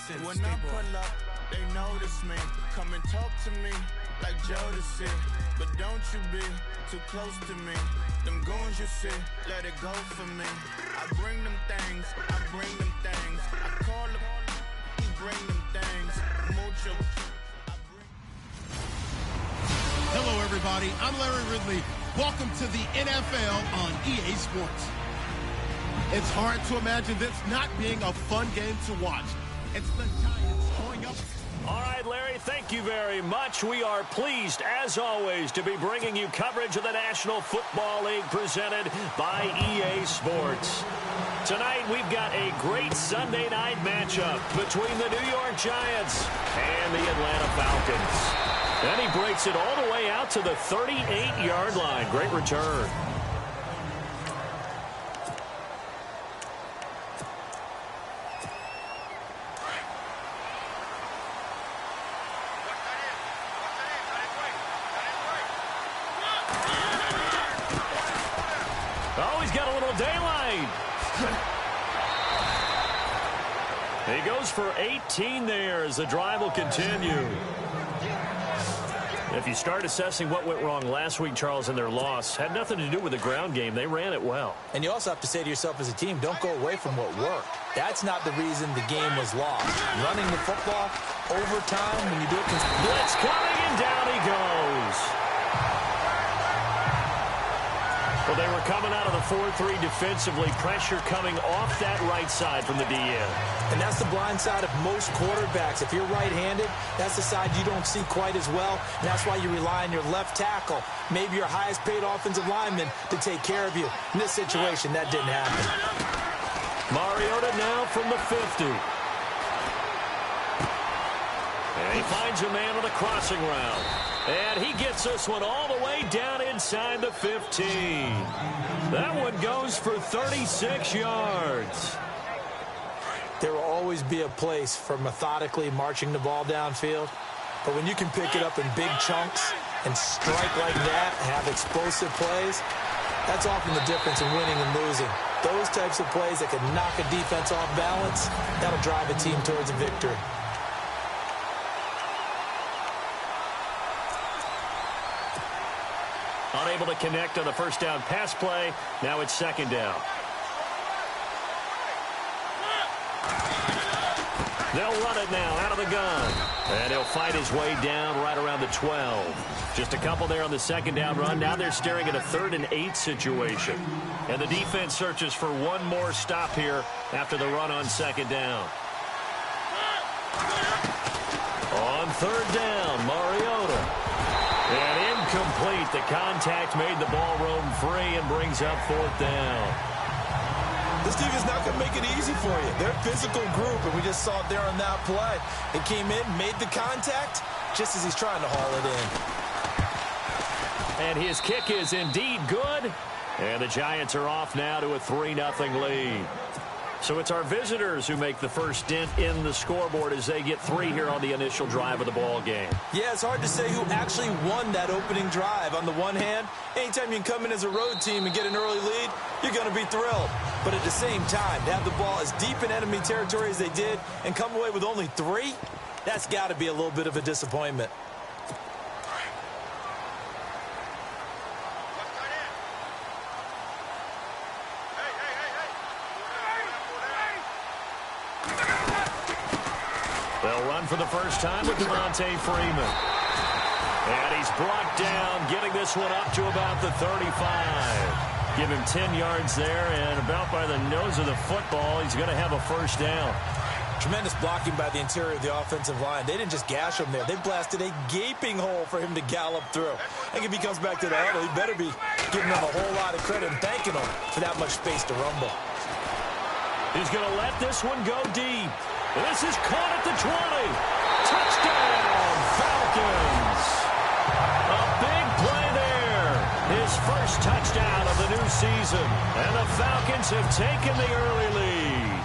When I pull up, they notice me. Come and talk to me like Jodeci. But don't you be too close to me. Them goons you see, let it go for me. I bring them things, I bring them things. I call them, he bring them things. Mucho. Hello, everybody. I'm Larry Ridley. Welcome to the NFL on EA Sports. It's hard to imagine this not being a fun game to watch. It's the Giants going up. All right, Larry, thank you very much. We are pleased, as always, to be bringing you coverage of the National Football League presented by EA Sports. Tonight, we've got a great Sunday night matchup between the New York Giants and the Atlanta Falcons. And he breaks it all the way out to the 38-yard line. Great return. Oh, he's got a little daylight. He goes for 18 there as the drive will continue. If you start assessing what went wrong last week, Charles, in their loss, had nothing to do with the ground game. They ran it well. And you also have to say to yourself as a team, don't go away from what worked. That's not the reason the game was lost. Running the football, overtime, when you do it... Blitz coming, and down he goes. Well, they were coming out of the 4-3 defensively. Pressure coming off that right side from the DN. And that's the blind side of most quarterbacks. If you're right-handed, that's the side you don't see quite as well. And that's why you rely on your left tackle, maybe your highest-paid offensive lineman, to take care of you. In this situation, that didn't happen. Mariota now from the 50. And he finds a man on the crossing route. And he gets this one all the way down inside the 15. That one goes for 36 yards. There will always be a place for methodically marching the ball downfield. But when you can pick it up in big chunks and strike like that and have explosive plays, that's often the difference in winning and losing. Those types of plays that can knock a defense off balance, that'll drive a team towards a victory. Unable to connect on the first down pass play. Now it's second down. They'll run it now out of the gun. And he'll fight his way down right around the 12. Just a couple there on the second down run. Now they're staring at a 3rd and 8 situation. And the defense searches for one more stop here after the run on second down. On 3rd down, Mariota. And incomplete. The contact made the ball roam free and brings up 4th down. This team is not going to make it easy for you. They're a physical group, and we just saw it there on that play. It came in, made the contact, just as he's trying to haul it in. And his kick is indeed good. And the Giants are off now to a 3-0 lead. So it's our visitors who make the first dent in the scoreboard as they get 3 here on the initial drive of the ball game. Yeah, it's hard to say who actually won that opening drive. On the one hand, anytime you can come in as a road team and get an early lead, you're going to be thrilled. But at the same time, to have the ball as deep in enemy territory as they did and come away with only 3, that's got to be a little bit of a disappointment. They'll run for the first time with Devontae Freeman. And he's brought down, getting this one up to about the 35. Give him 10 yards there, and about by the nose of the football, he's going to have a first down. Tremendous blocking by the interior of the offensive line. They didn't just gash him there. They blasted a gaping hole for him to gallop through. I think if he comes back to the huddle, he better be giving them a whole lot of credit and thanking them for that much space to rumble. He's going to let this one go deep. This is caught at the 20. Touchdown, Falcons. A big play there. His first touchdown of the new season. And the Falcons have taken the early lead.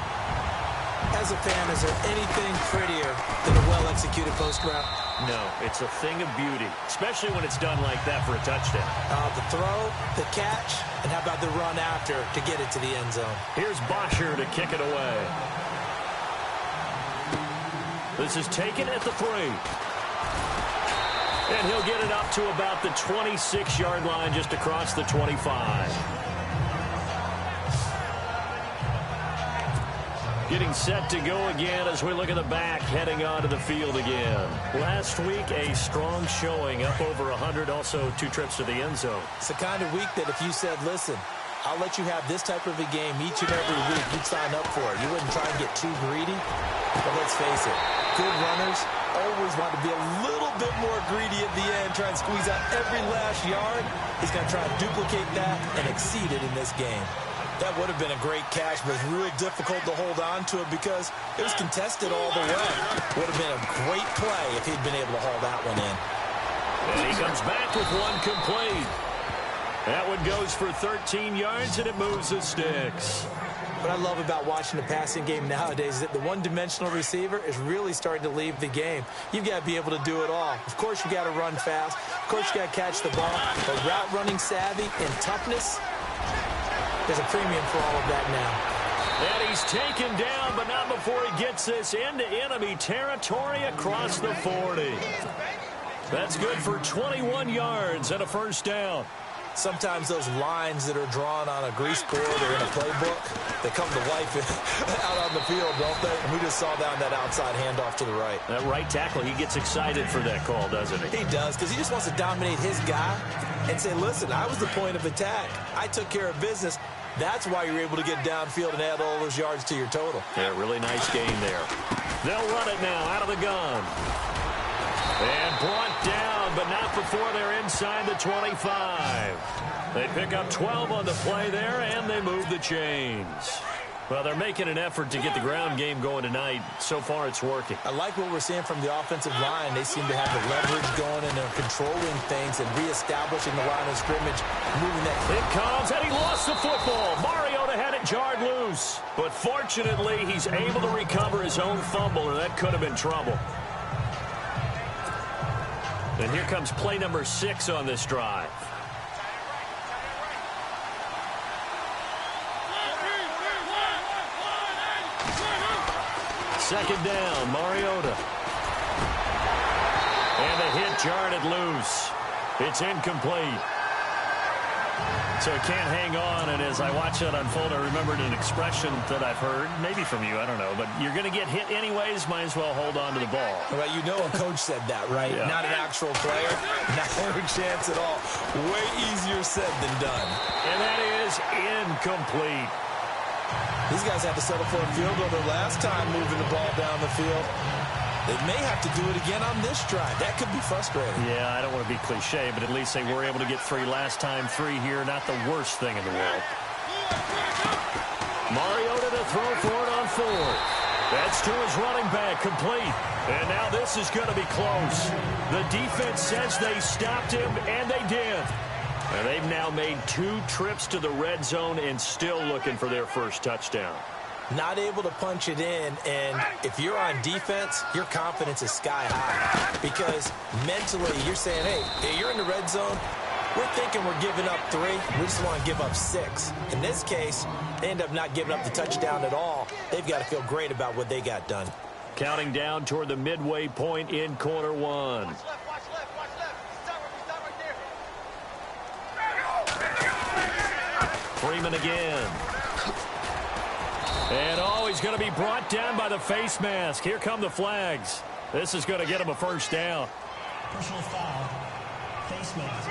As a fan, is there anything prettier than a well-executed post route? No, it's a thing of beauty, especially when it's done like that for a touchdown. The throw, the catch, and how about the run after to get it to the end zone? Here's Bosher to kick it away. This is taken at the 3. And he'll get it up to about the 26-yard line, just across the 25. Getting set to go again as we look at the back, heading onto the field again. Last week, a strong showing, up over 100, also 2 trips to the end zone. It's the kind of week that if you said, listen, I'll let you have this type of a game each and every week, you'd sign up for it. You wouldn't try and get too greedy. But let's face it, good runners always want to be a little bit more greedy at the end, try and squeeze out every last yard. He's going to try and duplicate that and exceed it in this game. That would have been a great catch, but it's real difficult to hold on to it because it was contested all the way. Would have been a great play if he'd been able to haul that one in. And he comes back with one complete. That one goes for 13 yards, and it moves the sticks. What I love about watching the passing game nowadays is that the one-dimensional receiver is really starting to leave the game. You've got to be able to do it all. Of course, you've got to run fast. Of course, you got to catch the ball. But route running savvy and toughness, there's a premium for all of that now. And he's taken down, but not before he gets this into enemy territory across the 40. That's good for 21 yards and a first down. Sometimes those lines that are drawn on a grease board or in a playbook, they come to life out on the field, don't they? And we just saw that on that outside handoff to the right. That right tackle, he gets excited for that call, doesn't he? He does, because he just wants to dominate his guy and say, listen, I was the point of attack. I took care of business. That's why you're able to get downfield and add all those yards to your total. Yeah, really nice gain there. They'll run it now out of the gun. And brought down, but not before they're inside the 25. They pick up 12 on the play there, and they move the chains. Well, they're making an effort to get the ground game going tonight. So far, it's working. I like what we're seeing from the offensive line. They seem to have the leverage going, and they're controlling things and reestablishing the line of scrimmage, moving that. It comes, and he lost the football. Mariota had it jarred loose. But fortunately, he's able to recover his own fumble, or that could have been trouble. And here comes play number 6 on this drive. Second down, Mariota. And the hit jarred it loose. It's incomplete. So it can't hang on, and as I watch that unfold, I remembered an expression that I've heard, maybe from you, I don't know, but you're going to get hit anyways, might as well hold on to the ball. Well, you know a coach said that, right? Yeah. Not an actual player, not a chance at all. Way easier said than done. And that is incomplete. These guys had to settle for a field goal their last time moving the ball down the field. They may have to do it again on this drive. That could be frustrating. Yeah, I don't want to be cliche, but at least they were able to get 3 last time. 3 here, not the worst thing in the world. Mariota to throw for it on 4th. That's to his running back, complete. And now this is going to be close. The defense says they stopped him, and they did. And they've now made 2 trips to the red zone and still looking for their first touchdown. Not able to punch it in, and if you're on defense, your confidence is sky high. Because mentally, you're saying, hey, you're in the red zone. We're thinking we're giving up 3. We just want to give up 6. In this case, they end up not giving up the touchdown at all. They've got to feel great about what they got done. Counting down toward the midway point in quarter 1. Freeman again. And he's going to be brought down by the face mask. Here come the flags. This is going to get him a first down. Personal foul. Face mask.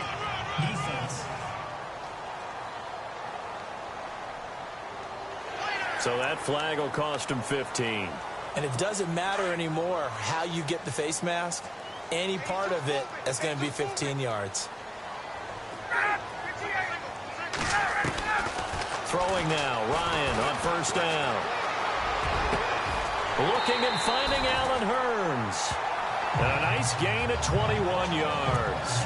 Defense. So that flag will cost him 15. And it doesn't matter anymore how you get the face mask. Any part of it is going to be 15 yards. Throwing now, Ryan on first down. Looking and finding Allen Hurns. And a nice gain of 21 yards.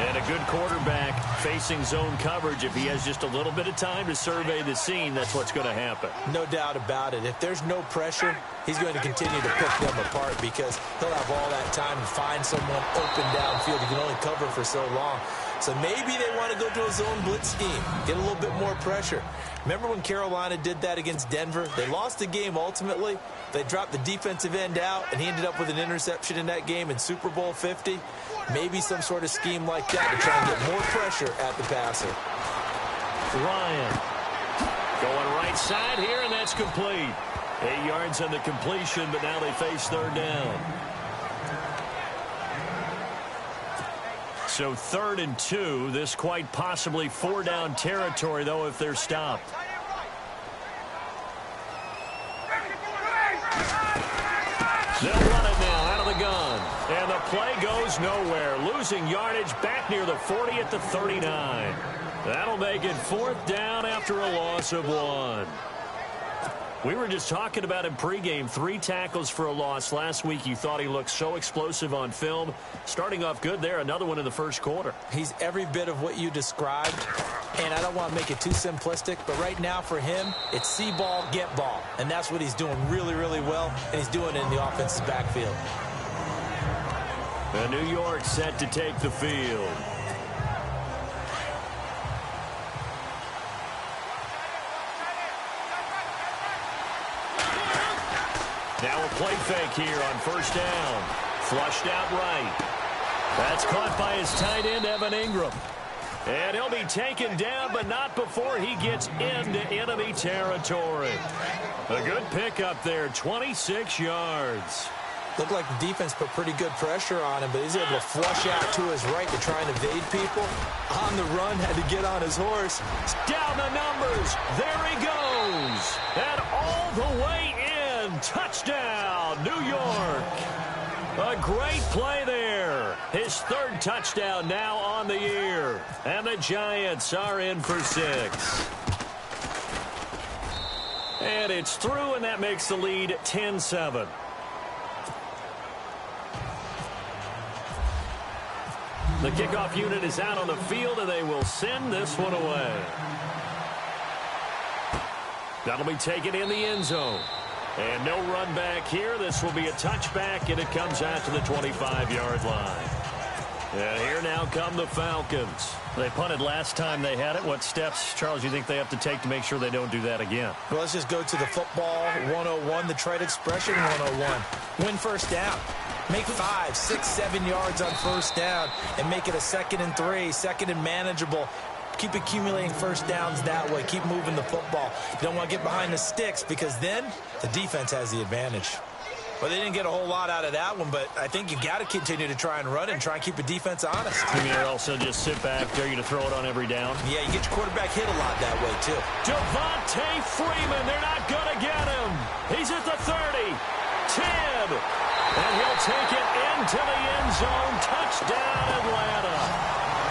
And a good quarterback facing zone coverage. If he has just a little bit of time to survey the scene, that's what's going to happen. No doubt about it. If there's no pressure, he's going to continue to pick them apart because he'll have all that time to find someone open downfield. He can only cover for so long. So maybe they want to go to a zone blitz scheme, get a little bit more pressure. Remember when Carolina did that against Denver? They lost the game ultimately. They dropped the defensive end out, and he ended up with an interception in that game in Super Bowl 50. Maybe some sort of scheme like that to try and get more pressure at the passer. Ryan going right side here, and that's complete. 8 yards on the completion, but now they face third down. So 3rd and 2. This quite possibly 4-down territory, though, if they're stopped. They'll run it now out of the gun. And the play goes nowhere. Losing yardage back near the 40 at the 39. That'll make it 4th down after a loss of 1. We were just talking about him pregame. 3 tackles for a loss last week. You thought he looked so explosive on film. Starting off good there. Another one in the first quarter. He's every bit of what you described. And I don't want to make it too simplistic, but right now for him, it's see ball, get ball. And that's what he's doing really, really well. And he's doing it in the offensive backfield. And New York set to take the field. Now a play fake here on first down. Flushed out right. That's caught by his tight end, Evan Ingram. And he'll be taken down, but not before he gets into enemy territory. A good pickup there, 26 yards. Looked like the defense put pretty good pressure on him, but he's able to flush out to his right to try and evade people. On the run, had to get on his horse. Down the numbers. There he goes. And all the way in. Touchdown, New York. A great play there. His 3rd touchdown now on the year. And the Giants are in for 6. And it's through, and that makes the lead 10-7. The kickoff unit is out on the field, and they will send this one away. That'll be taken in the end zone. And no run back here. This will be a touchback, and it comes out to the 25-yard line. And here now come the Falcons. They punted last time they had it. What steps, Charles, you think they have to take to make sure they don't do that again? Well, let's just go to the football 101, the trade expression 101. Win first down. Make 5, 6, 7 yards on first down and make it a 2nd and 3, 2nd and manageable. Keep accumulating first downs that way. Keep moving the football. You don't want to get behind the sticks because then the defense has the advantage. Well, they didn't get a whole lot out of that one, but I think you got to continue to try and run and try and keep the defense honest. You mean also just sit back, dare you to throw it on every down? Yeah, you get your quarterback hit a lot that way, too. Devontae Freeman, they're not going to get him. He's at the 30, 10, and he'll take it into the end zone. Touchdown, Atlanta.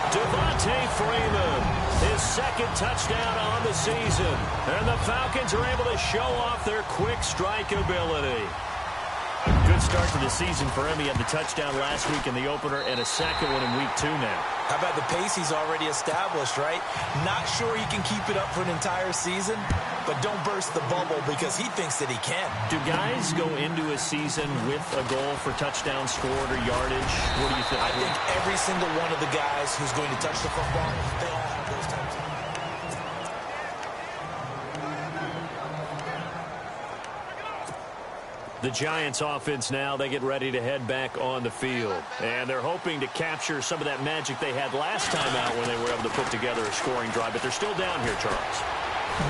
Devontae Freeman, his 2nd touchdown on the season. And the Falcons are able to show off their quick strike ability. Good start to the season for him. He had the touchdown last week in the opener and a 2nd one in week 2 now. How about the pace he's already established, right? Not sure he can keep it up for an entire season, but don't burst the bubble because he thinks that he can. Do guys go into a season with a goal for touchdown scored or yardage? What do you think? I think every single one of the guys who's going to touch the football, they all have those types of. The Giants offense now, they get ready to head back on the field. And they're hoping to capture some of that magic they had last time out when they were able to put together a scoring drive. But they're still down here, Charles.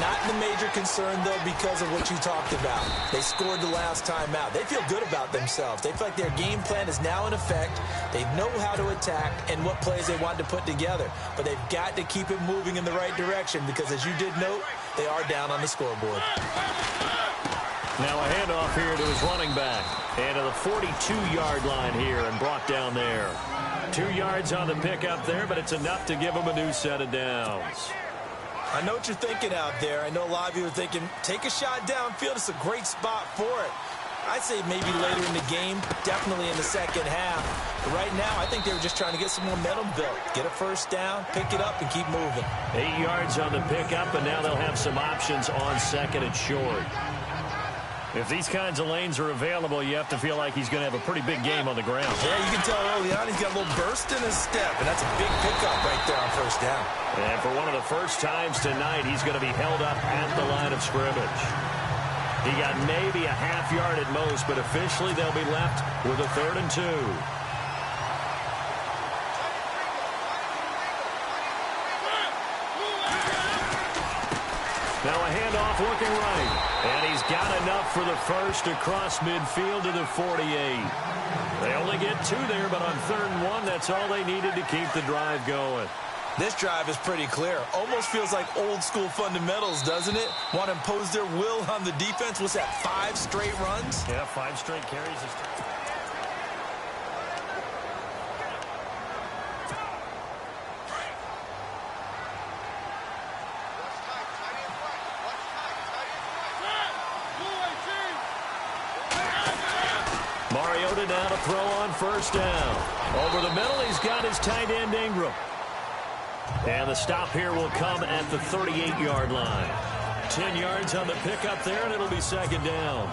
Not the major concern, though, because of what you talked about. They scored the last time out. They feel good about themselves. They feel like their game plan is now in effect. They know how to attack and what plays they want to put together. But they've got to keep it moving in the right direction because, as you did note, they are down on the scoreboard. Now a handoff here to his running back. And to the 42-yard line here and brought down there. 2 yards on the pickup there, but it's enough to give him a new set of downs. I know what you're thinking out there. I know a lot of you are thinking, take a shot downfield. It's a great spot for it. I'd say maybe later in the game, definitely in the second half. But right now, I think they were just trying to get some momentum built. Get a first down, pick it up, and keep moving. 8 yards on the pickup, and now they'll have some options on 2nd and short. If these kinds of lanes are available, you have to feel like he's going to have a pretty big game on the ground. Yeah, you can tell early on he's got a little burst in his step, and that's a big pickup right there on first down. And for one of the first times tonight, he's going to be held up at the line of scrimmage. He got maybe a half yard at most, but officially they'll be left with a 3rd and 2. Now a handoff looking right. And he's got enough for the first across midfield to the 48. They only get 2 there, but on 3rd and 1, that's all they needed to keep the drive going. This drive is pretty clear. Almost feels like old school fundamentals, doesn't it? Want to impose their will on the defense. What's that, 5 straight runs? Yeah, 5 straight carries. Mariota now to throw on first down. Over the middle, he's got his tight end Ingram. And the stop here will come at the 38-yard line. 10 yards on the pickup there, and it'll be 2nd down.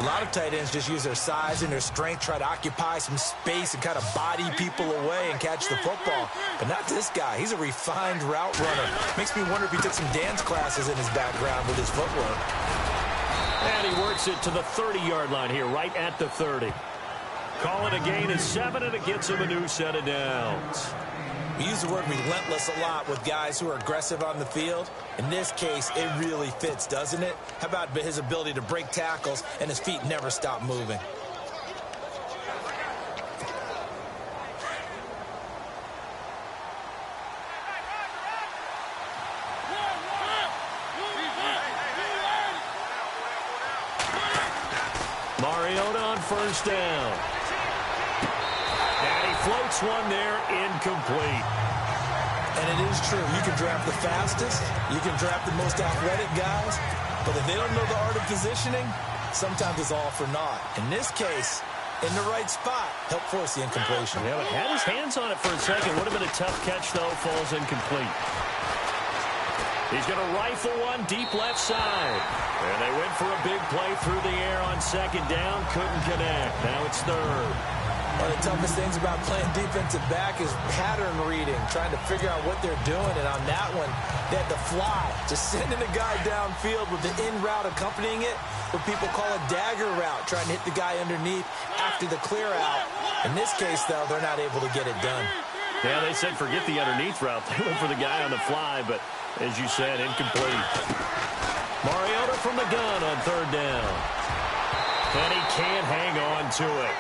A lot of tight ends just use their size and their strength, try to occupy some space and kind of body people away and catch the football. But not this guy. He's a refined route runner. Makes me wonder if he took some dance classes in his background with his footwork. And he works it to the 30-yard line here, right at the 30. Call it a gain of 7, and it gets him a new set of downs. We use the word relentless a lot with guys who are aggressive on the field. In this case, it really fits, doesn't it? How about his ability to break tackles and his feet never stop moving? Mariota on first down. And he floats one there, incomplete. And it is true. You can draft the fastest. You can draft the most athletic guys. But if they don't know the art of positioning, sometimes it's all for naught. In this case, in the right spot, help force the incompletion. Yeah, but had his hands on it for a second. Would have been a tough catch, though. Falls incomplete. He's going to rifle one deep left side. And they went for a big play through the air on 2nd down. Couldn't connect. Now it's 3rd. One of the toughest things about playing defensive back is pattern reading, trying to figure out what they're doing. And on that one, they had to fly, just sending a guy downfield with the in route accompanying it, what people call a dagger route, trying to hit the guy underneath after the clear out. In this case, though, they're not able to get it done. Yeah, they said forget the underneath route. They went for the guy on the fly, but as you said, incomplete. Mariota from the gun on 3rd down. And he can't hang on to it.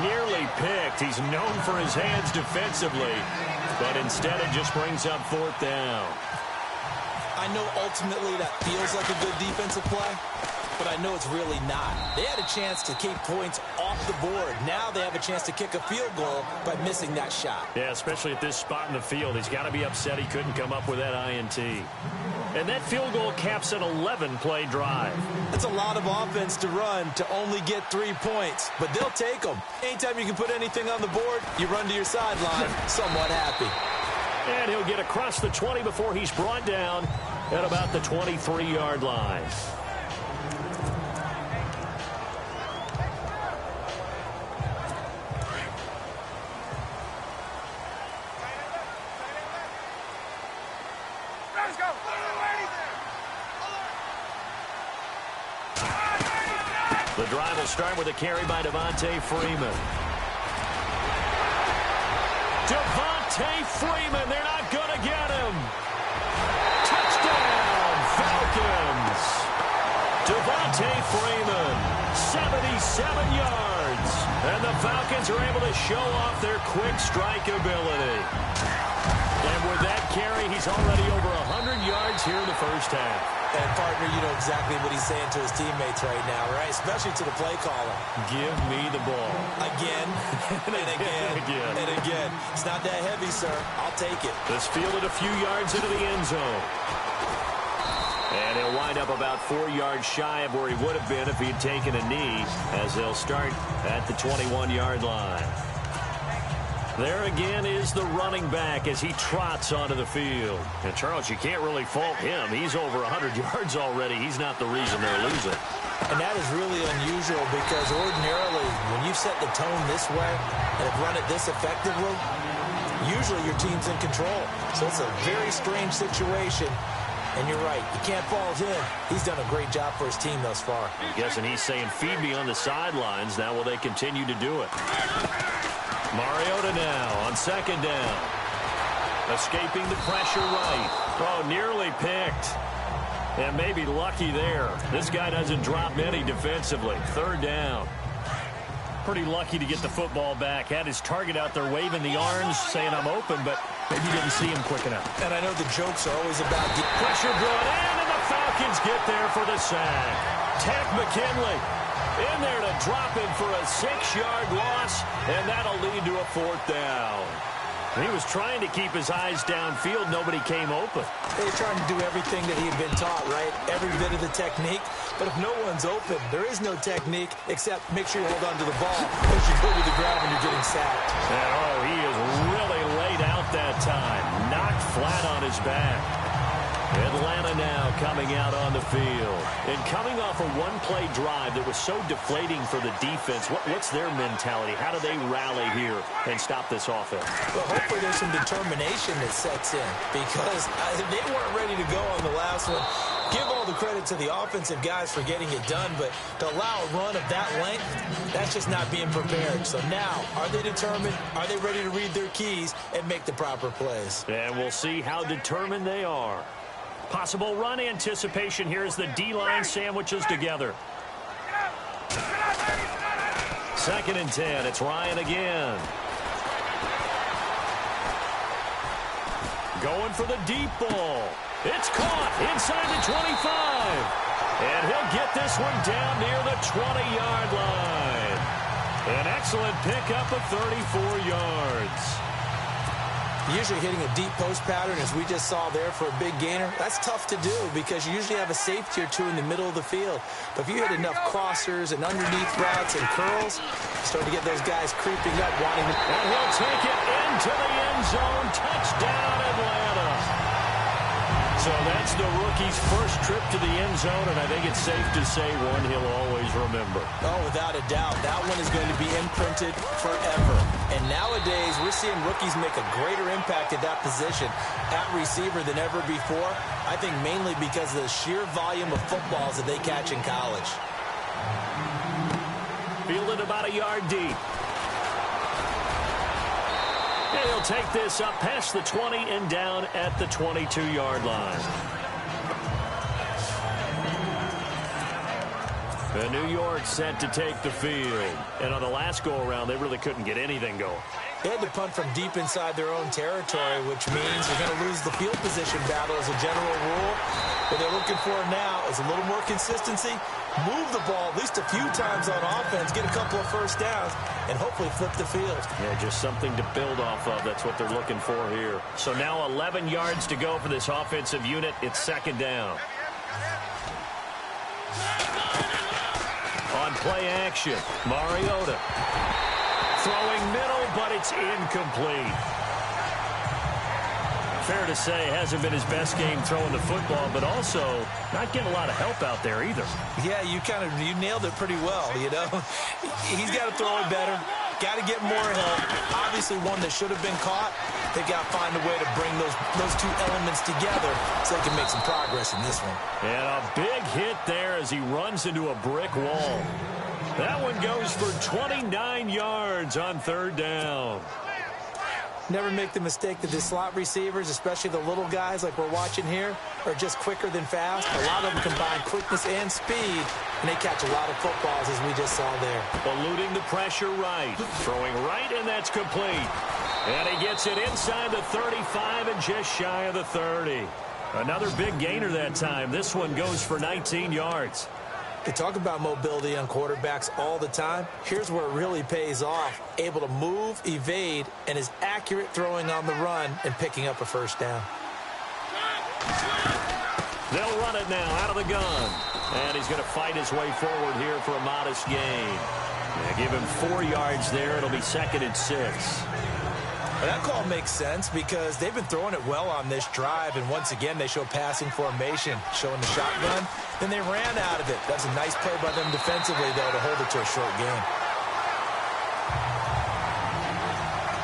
Nearly picked. He's known for his hands defensively, but instead it just brings up 4th down. I know ultimately that feels like a good defensive play, but I know it's really not. They had a chance to keep points off the board. Now they have a chance to kick a field goal by missing that shot. Yeah, especially at this spot in the field. He's got to be upset he couldn't come up with that INT. And that field goal caps an 11-play drive. That's a lot of offense to run to only get 3 points, but they'll take them. Anytime you can put anything on the board, you run to your sideline somewhat happy. And he'll get across the 20 before he's brought down at about the 23-yard line. The drive will start with a carry by Devontae Freeman. Devontae Freeman, they're not going to get him. Touchdown, Falcons. Devontae Freeman, 77 yards. And the Falcons are able to show off their quick strike ability. And with that carry, he's already over 100 yards here in the first half. And, partner, you know exactly what he's saying to his teammates right now, right? Especially to the play caller. Give me the ball. Again, and again, and again. It's not that heavy, sir. I'll take it. This fielded a few yards into the end zone. And he'll wind up about 4 yards shy of where he would have been if he'd taken a knee, as they'll start at the 21-yard line. There again is the running back as he trots onto the field. And, Charles, you can't really fault him. He's over 100 yards already. He's not the reason they're losing. And that is really unusual because ordinarily when you set the tone this way and have run it this effectively, usually your team's in control. So it's a very strange situation. And you're right, you can't fault him. He's done a great job for his team thus far. I'm guessing he's saying, feed me on the sidelines. Now will they continue to do it? Mariota now on second down. Escaping the pressure right. Oh, nearly picked. And maybe lucky there. This guy doesn't drop many defensively. Third down. Pretty lucky to get the football back. Had his target out there waving the arms, saying I'm open, but maybe didn't see him quick enough. And I know the jokes are always about the pressure brought in, and the Falcons get there for the sack. Tech McKinley in there to drop him for a 6-yard loss, and that'll lead to a fourth down. He was trying to keep his eyes downfield. Nobody came open. They're trying to do everything that he had been taught, right? Every bit of the technique. But if no one's open, there is no technique except make sure you hold on to the ball as you go to the ground when you're getting sacked. And, oh, he is really laid out that time. Knocked flat on his back. Atlanta now coming out on the field. And coming off a one-play drive that was so deflating for the defense, what's their mentality? How do they rally here and stop this offense? Well, hopefully there's some determination that sets in because they weren't ready to go on the last one. Give all the credit to the offensive guys for getting it done, but to allow a run of that length, that's just not being prepared. So now, are they determined? Are they ready to read their keys and make the proper plays? And we'll see how determined they are. Possible run anticipation here as the D-line sandwiches together. 2nd and 10. It's Ryan again. Going for the deep ball. It's caught inside the 25. And he'll get this one down near the 20-yard line. An excellent pickup of 34 yards. Usually hitting a deep post pattern, as we just saw there for a big gainer, that's tough to do because you usually have a safety or two in the middle of the field. But if you hit enough crossers and underneath routes and curls, you start to get those guys creeping up, wanting to... And he'll take it into the end zone. Touchdown, Atlanta. So that's the rookie's first trip to the end zone, and I think it's safe to say one he'll always remember. Oh, without a doubt. That one is going to be imprinted forever. And nowadays, we're seeing rookies make a greater impact at that position at receiver than ever before. I think mainly because of the sheer volume of footballs that they catch in college. Fielded about a yard deep. And he'll take this up past the 20 and down at the 22-yard line. And New York set to take the field. And on the last go-around, they really couldn't get anything going. They had to punt from deep inside their own territory, which means they're going to lose the field position battle as a general rule. What they're looking for now is a little more consistency, move the ball at least a few times on offense, get a couple of first downs, and hopefully flip the field. Yeah, just something to build off of. That's what they're looking for here. So now 11 yards to go for this offensive unit. It's 2nd down. On play action, Mariota. Throwing middle, but it's incomplete. Fair to say, hasn't been his best game throwing the football, but also not getting a lot of help out there either. Yeah, you nailed it pretty well, you know. He's got to throw it better. Got to get more help. Obviously one that should have been caught. They got to find a way to bring those two elements together so they can make some progress in this one. And a big hit there as he runs into a brick wall. That one goes for 29 yards on 3rd down. Never make the mistake that the slot receivers, especially the little guys like we're watching here, are just quicker than fast. A lot of them combine quickness and speed, and they catch a lot of footballs, as we just saw there. Eluding the pressure right. Throwing right, and that's complete. And he gets it inside the 35 and just shy of the 30. Another big gainer that time. This one goes for 19 yards. They talk about mobility on quarterbacks all the time. Here's where it really pays off. Able to move, evade, and is accurate throwing on the run and picking up a first down. They'll run it now out of the gun. And he's going to fight his way forward here for a modest gain. Yeah, give him 4 yards there. It'll be 2nd and 6. Well, that call makes sense because they've been throwing it well on this drive, and once again, they show passing formation, showing the shotgun. Then they ran out of it. That's a nice play by them defensively, though, to hold it to a short game.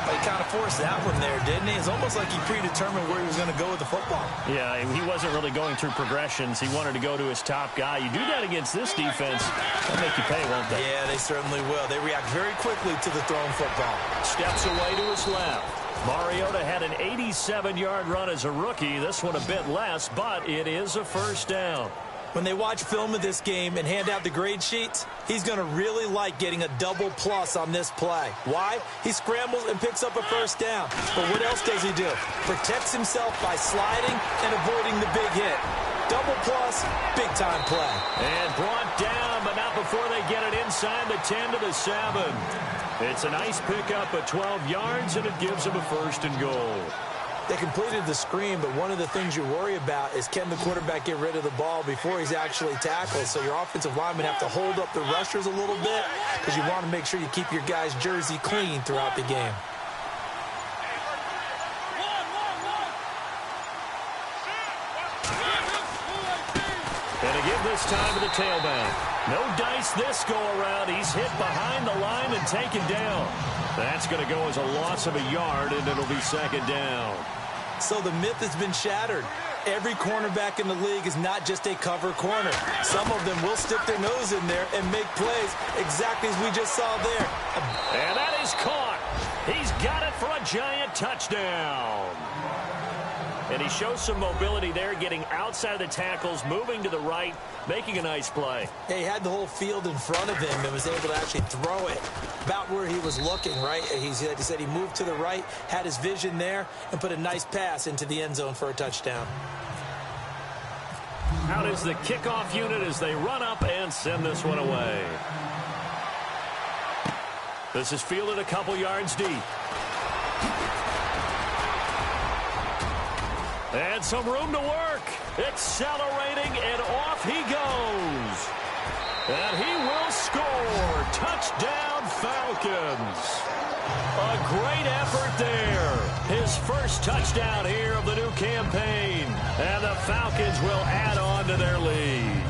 Well, he kind of forced that one there, didn't he? It's almost like he predetermined where he was going to go with the football. Yeah, he wasn't really going through progressions. He wanted to go to his top guy. You do that against this defense, they'll make you pay, won't they? Yeah, they certainly will. They react very quickly to the thrown football. Steps away to his left. Mariota had an 87-yard run as a rookie. This one a bit less, but it is a first down. When they watch film of this game and hand out the grade sheets, he's going to really like getting a double plus on this play. Why? He scrambles and picks up a first down. But what else does he do? Protects himself by sliding and avoiding the big hit. Double plus, big-time play. And brought down, but not before they get it inside the 10 to the 7. It's a nice pickup at 12 yards, and it gives him a first and goal. They completed the screen, but one of the things you worry about is can the quarterback get rid of the ball before he's actually tackled. So your offensive linemen have to hold up the rushers a little bit because you want to make sure you keep your guy's jersey clean throughout the game. And to give this time to the tailback. No dice this go-around. He's hit behind the line and taken down. That's going to go as a loss of a yard, and it'll be second down. So the myth has been shattered. Every cornerback in the league is not just a cover corner. Some of them will stick their nose in there and make plays exactly as we just saw there. And that is caught. He's got it for a giant touchdown. And he shows some mobility there, getting outside of the tackles, moving to the right, making a nice play. Yeah, he had the whole field in front of him and was able to actually throw it about where he was looking, right? He said he moved to the right, had his vision there, and put a nice pass into the end zone for a touchdown. Out is the kickoff unit as they run up and send this one away. This is fielded a couple yards deep. And some room to work. Accelerating, and off he goes. And he will score. Touchdown, Falcons. A great effort there. His first touchdown here of the new campaign. And the Falcons will add on to their lead.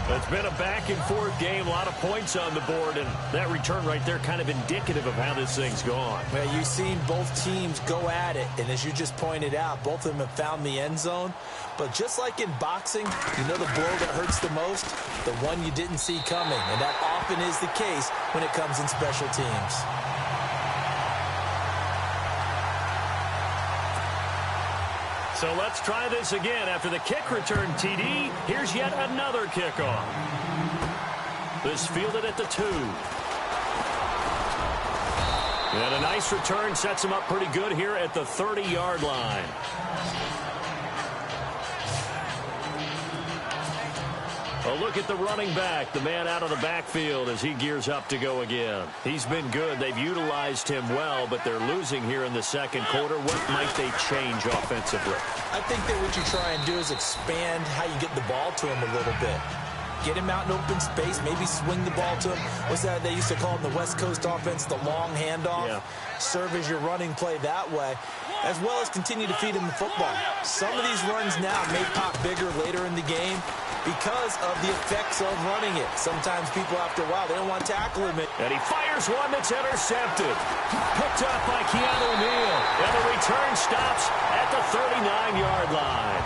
It's been a back-and-forth game, a lot of points on the board, and that return right there kind of indicative of how this thing's gone. Well, you've seen both teams go at it, and as you just pointed out, both of them have found the end zone. But just like in boxing, you know the blow that hurts the most? The one you didn't see coming, and that often is the case when it comes in special teams. So let's try this again. After the kick return TD, here's yet another kickoff. This fielded at the 2. And a nice return sets him up pretty good here at the 30-yard line. A look at the running back, the man out of the backfield as he gears up to go again. He's been good. They've utilized him well, but they're losing here in the second quarter. What might they change offensively? I think that what you try and do is expand how you get the ball to him a little bit. Get him out in open space, maybe swing the ball to him. What's that they used to call in the West Coast offense, the long handoff? Yeah. Serve as your running play that way, as well as continue to feed him the football. Some of these runs now may pop bigger later in the game because of the effects of running it. Sometimes people, after a while, they don't want to tackle him. And he fires one that's intercepted. Picked up by Keanu Neal. And the return stops at the 39-yard line.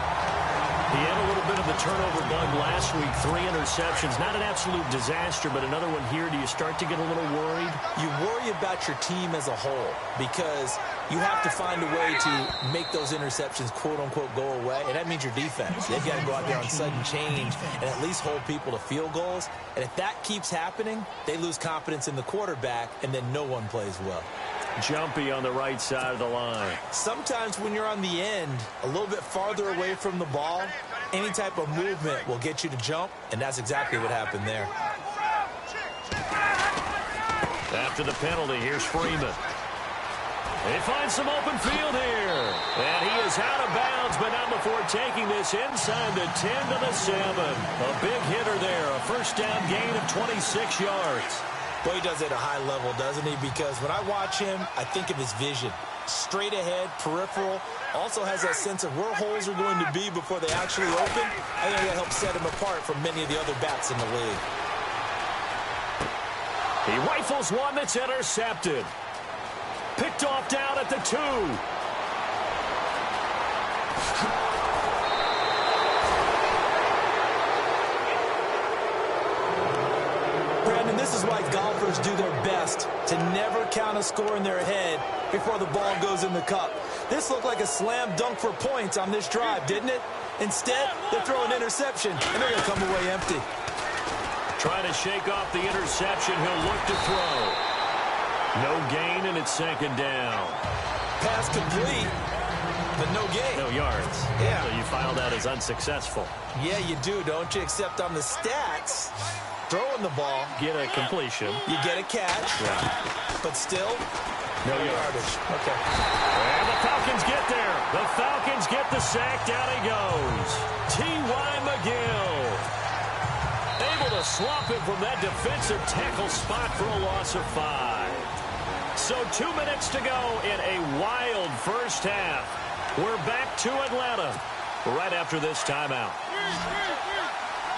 He had a little bit of the turnover bug last week. 3 interceptions. Not an absolute disaster, but another one here. Do you start to get a little worried? You worry about your team as a whole because you have to find a way to make those interceptions, quote-unquote, go away. And that means your defense. They've got to go out there on sudden change and at least hold people to field goals. And if that keeps happening, they lose confidence in the quarterback, and then no one plays well. Jumpy on the right side of the line. Sometimes when you're on the end, a little bit farther away from the ball, any type of movement will get you to jump, and that's exactly what happened there. After the penalty, here's Freeman. They find some open field here. And he is out of bounds, but not before taking this inside the 10 to the 7. A big hitter there, a first down gain of 26 yards. Well, he does it at a high level, doesn't he? Because when I watch him, I think of his vision. Straight ahead, peripheral, also has that sense of where holes are going to be before they actually open. I think that helps set him apart from many of the other backs in the league. He rifles one that's intercepted. Picked off down at the 2. Brandon, this is why golfers do their best to never count a score in their head before the ball goes in the cup. This looked like a slam dunk for points on this drive, didn't it? Instead, they throw an interception, and they're going to come away empty. Trying to shake off the interception. He'll look to throw. No gain, and it's second down. Pass complete, but no gain. No yards. Yeah. So you file that as unsuccessful. Yeah, you do, don't you? Except on the stats, throwing the ball, Get a completion. you get a catch, but still, No yardage. Okay. And the Falcons get there. The Falcons get the sack. Down he goes. T.Y. McGill. Able to swap him from that defensive tackle spot for a loss of 5. So 2 minutes to go in a wild first half. We're back to Atlanta right after this timeout.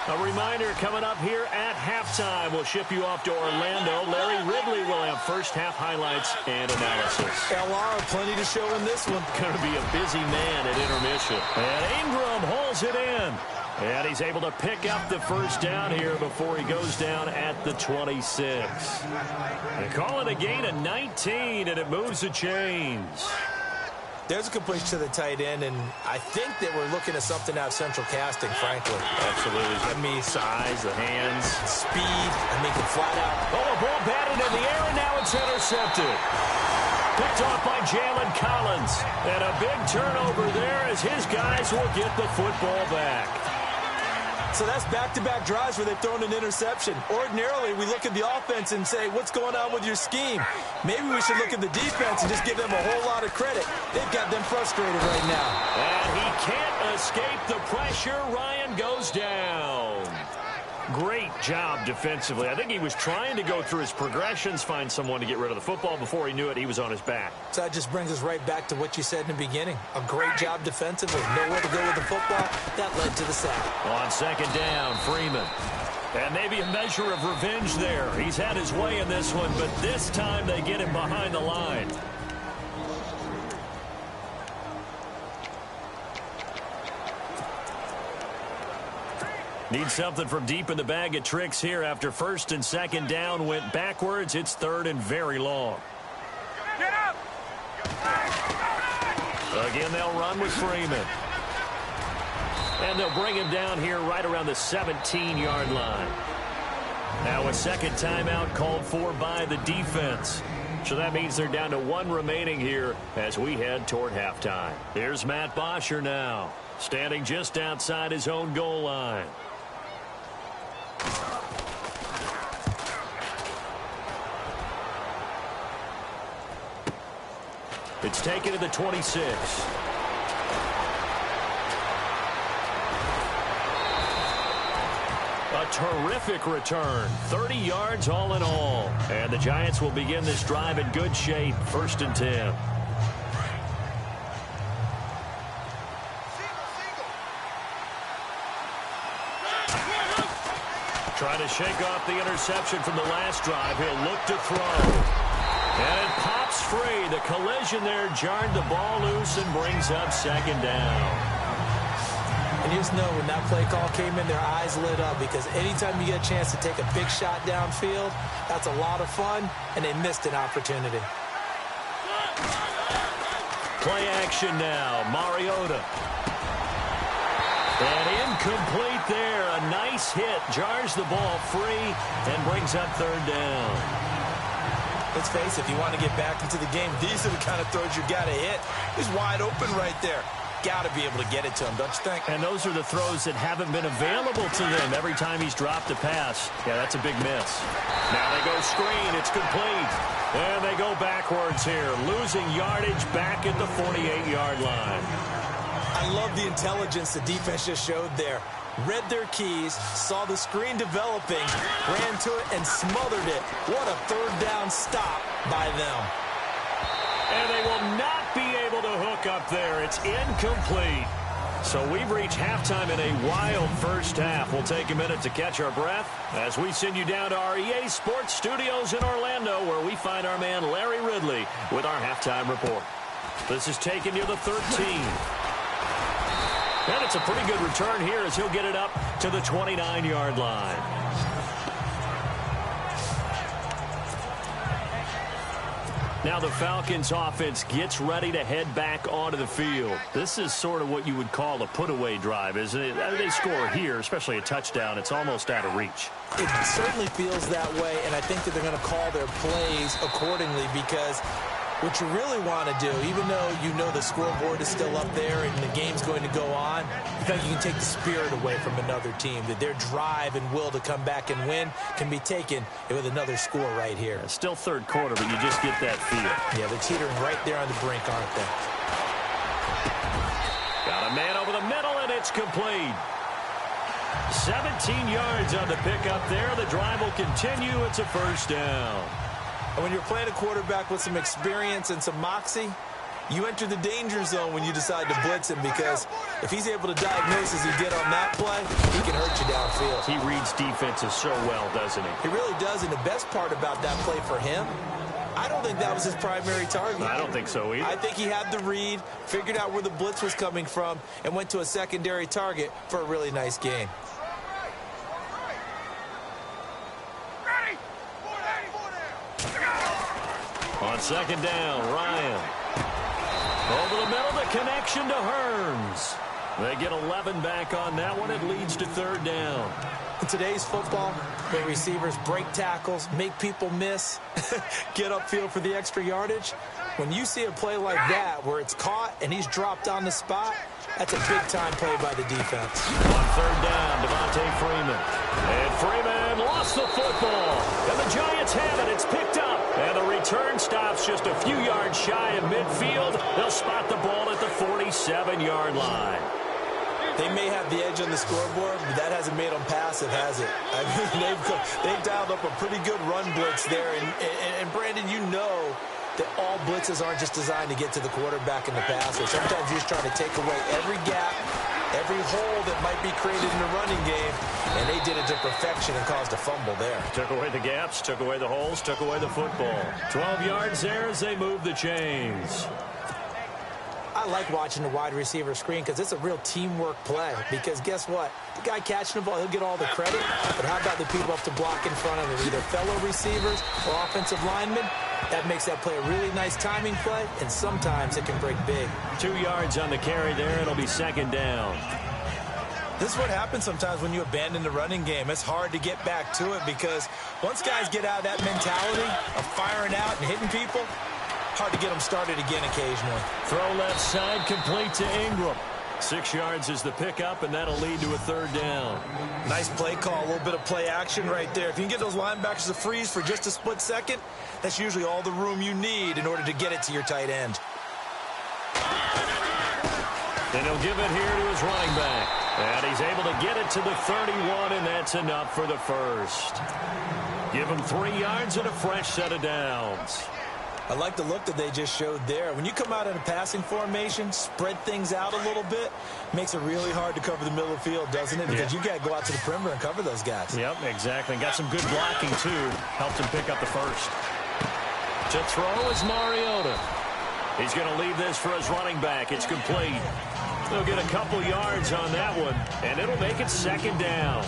A reminder coming up here at halftime. We'll ship you off to Orlando. Larry Ridley will have first half highlights and analysis. LR, plenty to show in this one. Going to be a busy man at intermission. And Ingram holds it in. And he's able to pick up the first down here before he goes down at the 26. They call it a gain of 19, and it moves the chains. There's a completion to the tight end, and I think that we're looking at something out of central casting, frankly. Absolutely. I mean, size, the hands. Speed, I mean, flat out. Oh, a ball batted in the air, and now it's intercepted. Picked off by Jalen Collins. And a big turnover there as his guys will get the football back. So that's back-to-back drives where they've thrown an interception. Ordinarily, we look at the offense and say, what's going on with your scheme? Maybe we should look at the defense and just give them a whole lot of credit. They've got them frustrated right now. And he can't escape the pressure. Ryan goes down. Great job defensively. I think he was trying to go through his progressions, find someone to get rid of the football. Before he knew it, he was on his back. So that just brings us right back to what you said in the beginning. A great job defensively. Nowhere to go with the football. That led to the sack. On second down, Freeman. And maybe a measure of revenge there. He's had his way in this one, but this time they get him behind the line. Need something from deep in the bag of tricks here after first and second down went backwards. It's third and very long. Get up! Again, they'll run with Freeman. And they'll bring him down here right around the 17-yard line. Now a second timeout called for by the defense. So that means they're down to 1 remaining here as we head toward halftime. Here's Matt Bosher now, standing just outside his own goal line. It's taken to the 26. A terrific return. 30 yards all in all. And the Giants will begin this drive in good shape. First and 10. Trying to shake off the interception from the last drive. He'll look to throw. And it pops free. The collision there jarred the ball loose and brings up second down. And you just know when that play call came in, their eyes lit up because anytime you get a chance to take a big shot downfield, that's a lot of fun, and they missed an opportunity. Play action now. Mariota. And incomplete there. A nice hit. Jars the ball free and brings up third down. Let's face it, if you want to get back into the game, these are the kind of throws you got to hit. He's wide open right there. Got to be able to get it to him, don't you think? And those are the throws that haven't been available to them every time he's dropped a pass. Yeah, that's a big miss. Now they go screen. It's complete. And they go backwards here, losing yardage back at the 48-yard line. I I love the intelligence the defense just showed there. Read their keys, saw the screen developing, ran to it, and smothered it. What a third down stop by them. And they will not be able to hook up there. It's incomplete. So we've reached halftime in a wild first half. We'll take a minute to catch our breath as we send you down to our EA Sports Studios in Orlando, where we find our man Larry Ridley with our halftime report. This is taken near the 13. And it's a pretty good return here as he'll get it up to the 29-yard line. Now the Falcons offense gets ready to head back onto the field. This is sort of what you would call a put-away drive, isn't it? They score here, especially a touchdown. It's almost out of reach. It certainly feels that way, and I think that they're going to call their plays accordingly, because what you really want to do, even though you know the scoreboard is still up there and the game's going to go on, you think you can take the spirit away from another team, that their drive and will to come back and win can be taken with another score right here. It's still third quarter, but you just get that feel. Yeah, they're teetering right there on the brink, aren't they? Got a man over the middle, and it's complete. 17 yards on the pickup there. The drive will continue. It's a first down. And when you're playing a quarterback with some experience and some moxie, you enter the danger zone when you decide to blitz him, because if he's able to diagnose as he did on that play, he can hurt you downfield. He reads defenses so well, doesn't he? He really does, and the best part about that play for him, I don't think that was his primary target. I don't think so either. I think he had the read, figured out where the blitz was coming from, and went to a secondary target for a really nice gain. On second down, Ryan. Over the middle, the connection to Hearns. They get 11 back on that one. It leads to third down. In today's football, where receivers break tackles, make people miss, get upfield for the extra yardage, when you see a play like that where it's caught and he's dropped on the spot, that's a big-time play by the defense. On third down, Devontae Freeman. And Freeman lost the football. And the Giants have it. It's picked up. And the return stops just a few yards shy of midfield. They'll spot the ball at the 47-yard line. They may have the edge on the scoreboard, but that hasn't made them passive, has it? I mean, they've dialed up a pretty good run blitz there. And Brandon, you know that all blitzes aren't just designed to get to the quarterback and the passer. Sometimes you're just trying to take away every gap, every hole that might be created in the running game, and they did it to perfection and caused a fumble there. Took away the gaps, took away the holes, took away the football. 12 yards there as they move the chains. I like watching the wide receiver screen because it's a real teamwork play. Because guess what? The guy catching the ball, he'll get all the credit. But how about the people up to block in front of him? Either fellow receivers or offensive linemen. That makes that play a really nice timing play, and sometimes it can break big. 2 yards on the carry there. It'll be second down. This is what happens sometimes when you abandon the running game. It's hard to get back to it because once guys get out of that mentality of firing out and hitting people, hard to get them started again occasionally. Throw left side, complete to Ingram. 6 yards is the pickup, and that'll lead to a third down. Nice play call, a little bit of play action right there. If you can get those linebackers to freeze for just a split second, that's usually all the room you need in order to get it to your tight end. And he'll give it here to his running back. And he's able to get it to the 31, and that's enough for the first. Give him 3 yards and a fresh set of downs. I like the look that they just showed there. When you come out in a passing formation, spread things out a little bit, makes it really hard to cover the middle of the field, doesn't it? Because you got to go out to the perimeter and cover those guys. Yep, exactly. Got some good blocking, too. Helped him pick up the first. To throw is Mariota. He's going to leave this for his running back. It's complete. They'll get a couple yards on that one, and it'll make it second down.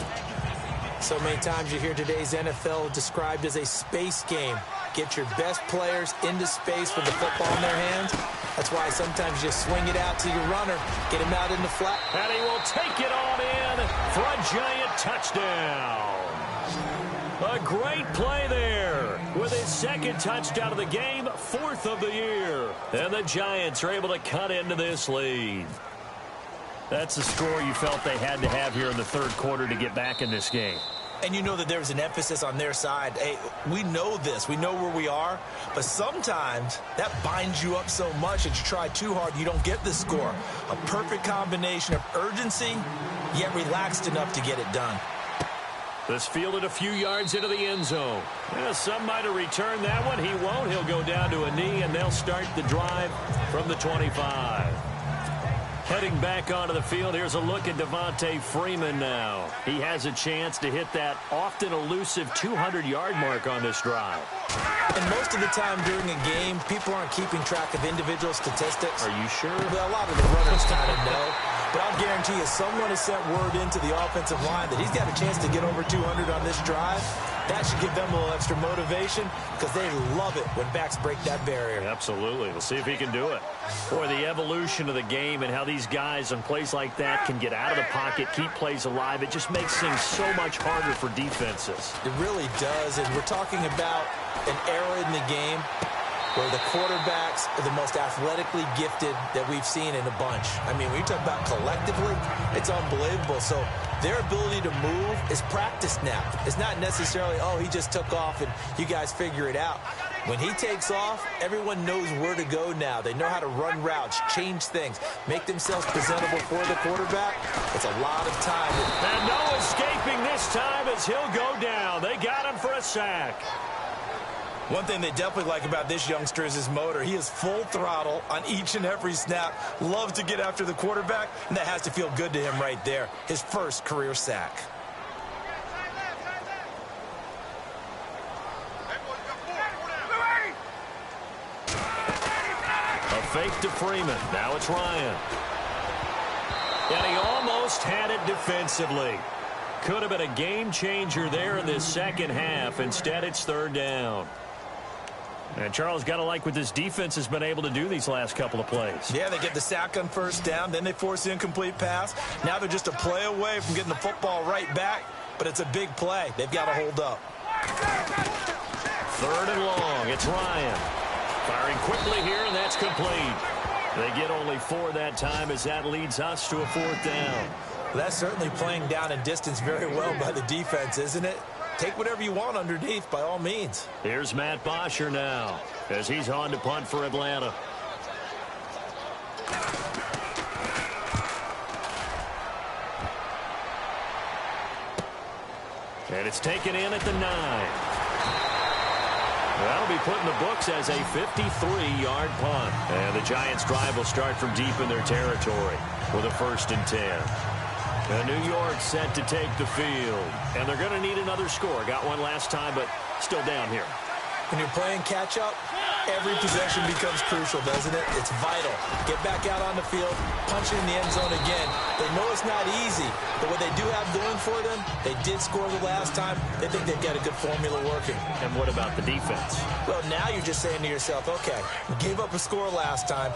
So many times you hear today's NFL described as a space game. Get your best players into space with the football in their hands. That's why sometimes you swing it out to your runner, get him out in the flat. And he will take it on in for a giant touchdown. A great play there with his second touchdown of the game, 4th of the year. And the Giants are able to cut into this lead. That's the score you felt they had to have here in the third quarter to get back in this game. And you know that there's an emphasis on their side. Hey, we know this. We know where we are. But sometimes that binds you up so much that you try too hard, you don't get the score. A perfect combination of urgency, yet relaxed enough to get it done. This fielded a few yards into the end zone. Some might have returned that one. He won't. He'll go down to a knee, and they'll start the drive from the 25. Heading back onto the field, here's a look at Devontae Freeman now. He has a chance to hit that often elusive 200-yard mark on this drive. And most of the time during a game, people aren't keeping track of individual statistics. Are you sure? Well, a lot of the runners kind of know. But I'll guarantee you, someone has sent word into the offensive line that he's got a chance to get over 200 on this drive. That should give them a little extra motivation because they love it when backs break that barrier. Absolutely. We'll see if he can do it. Boy, the evolution of the game and how these guys on plays like that can get out of the pocket, keep plays alive, it just makes things so much harder for defenses. It really does, and we're talking about an era in the game where the quarterbacks are the most athletically gifted that we've seen in a bunch. I mean, when you talk about collectively, it's unbelievable. So their ability to move is practiced now. It's not necessarily, oh, he just took off and you guys figure it out. When he takes off, everyone knows where to go now. They know how to run routes, change things, make themselves presentable for the quarterback. It's a lot of time. And no escaping this time as he'll go down. They got him for a sack. One thing they definitely like about this youngster is his motor. He is full throttle on each and every snap. Loves to get after the quarterback, and that has to feel good to him right there. His first career sack. A fake to Freeman. Now it's Ryan. And he almost had it defensively. Could have been a game changer there in this second half. Instead, it's third down. And Charles, got to like what this defense has been able to do these last couple of plays. Yeah, they get the sack on first down, then they force the incomplete pass. Now they're just a play away from getting the football right back, but it's a big play. They've got to hold up. Third and long. It's Ryan. Firing quickly here, and that's complete. They get only 4 that time as that leads us to a fourth down. Well, that's certainly playing down and distance very well by the defense, isn't it? Take whatever you want underneath, by all means. Here's Matt Bosher now as he's on to punt for Atlanta. And it's taken in at the 9. That'll be put in the books as a 53-yard punt. And the Giants' drive will start from deep in their territory with a 1st and 10. And New York set to take the field. And they're going to need another score. Got one last time, but still down here. When you're playing catch-up, every possession becomes crucial, doesn't it? It's vital. Get back out on the field, punch it in the end zone again. They know it's not easy, but what they do have going for them, they did score the last time. They think they've got a good formula working. And what about the defense? Well, now you're just saying to yourself, okay, we gave up a score last time.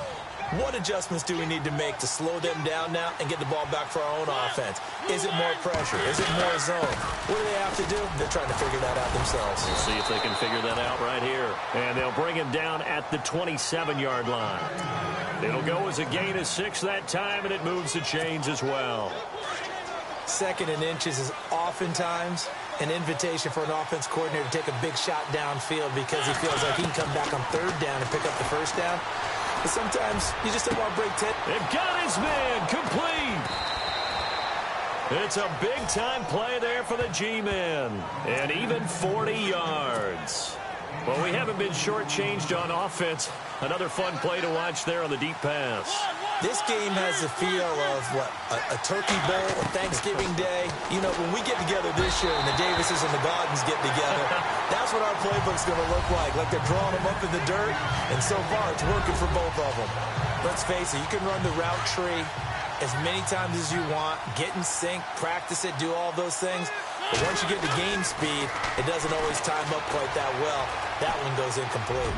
What adjustments do we need to make to slow them down now and get the ball back for our own offense? Is it more pressure? Is it more zone? What do they have to do? They're trying to figure that out themselves. We'll see if they can figure that out right here. And they'll bring him down at the 27-yard line. It'll go as a gain of 6 that time, and it moves the chains as well. 2nd and inches is oftentimes an invitation for an offense coordinator to take a big shot downfield because he feels like he can come back on 3rd down and pick up the 1st down. But sometimes you just don't want to break 10. They've got his man complete. It's a big-time play there for the G-men. And even 40 yards. Well, we haven't been shortchanged on offense. Another fun play to watch there on the deep pass. This game has the feel of, a Turkey Bowl, a Thanksgiving Day. You know, when we get together this year and the Davises and the Gaudens get together, that's what our playbook's going to look like. Like they're drawing them up in the dirt, and so far it's working for both of them. Let's face it, you can run the route tree as many times as you want, get in sync, practice it, do all those things. But once you get to game speed, it doesn't always time up quite that well. That one goes incomplete.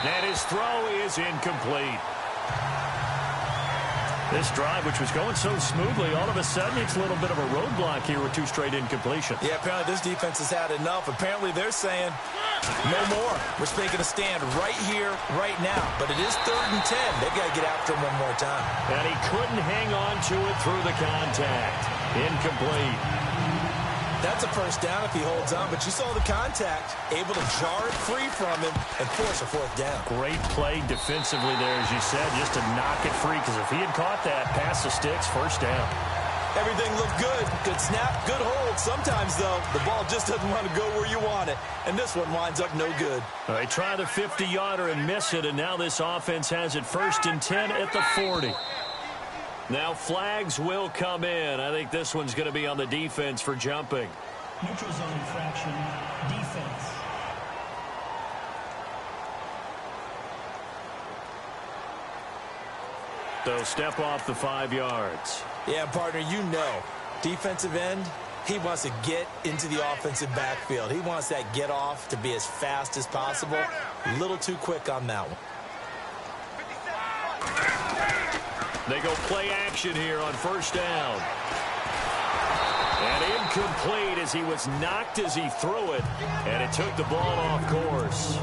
And his throw is incomplete. This drive, which was going so smoothly, all of a sudden it's a little bit of a roadblock here with 2 straight incompletions. Yeah, apparently this defense has had enough. Apparently they're saying, no more. We're making a stand right here, right now. But it is 3rd and 10. They've got to get after him one more time. And he couldn't hang on to it through the contact. Incomplete. That's a first down if he holds on, but you saw the contact, able to jar it free from him and force a fourth down. Great play defensively there, as you said, just to knock it free, because if he had caught that, pass the sticks, first down. Everything looked good. Good snap, good hold. Sometimes, though, the ball just doesn't want to go where you want it, and this one winds up no good. All right, try the 50-yarder and miss it, and now this offense has it 1st and 10 at the 40. Now flags will come in. I think this one's going to be on the defense for jumping. Neutral zone infraction, defense. So step off the 5 yards. Yeah, partner, you know, defensive end, he wants to get into the offensive backfield. He wants that get off to be as fast as possible. A little too quick on that one. They go play action here on 1st down. And incomplete as he was knocked as he threw it. And it took the ball off course.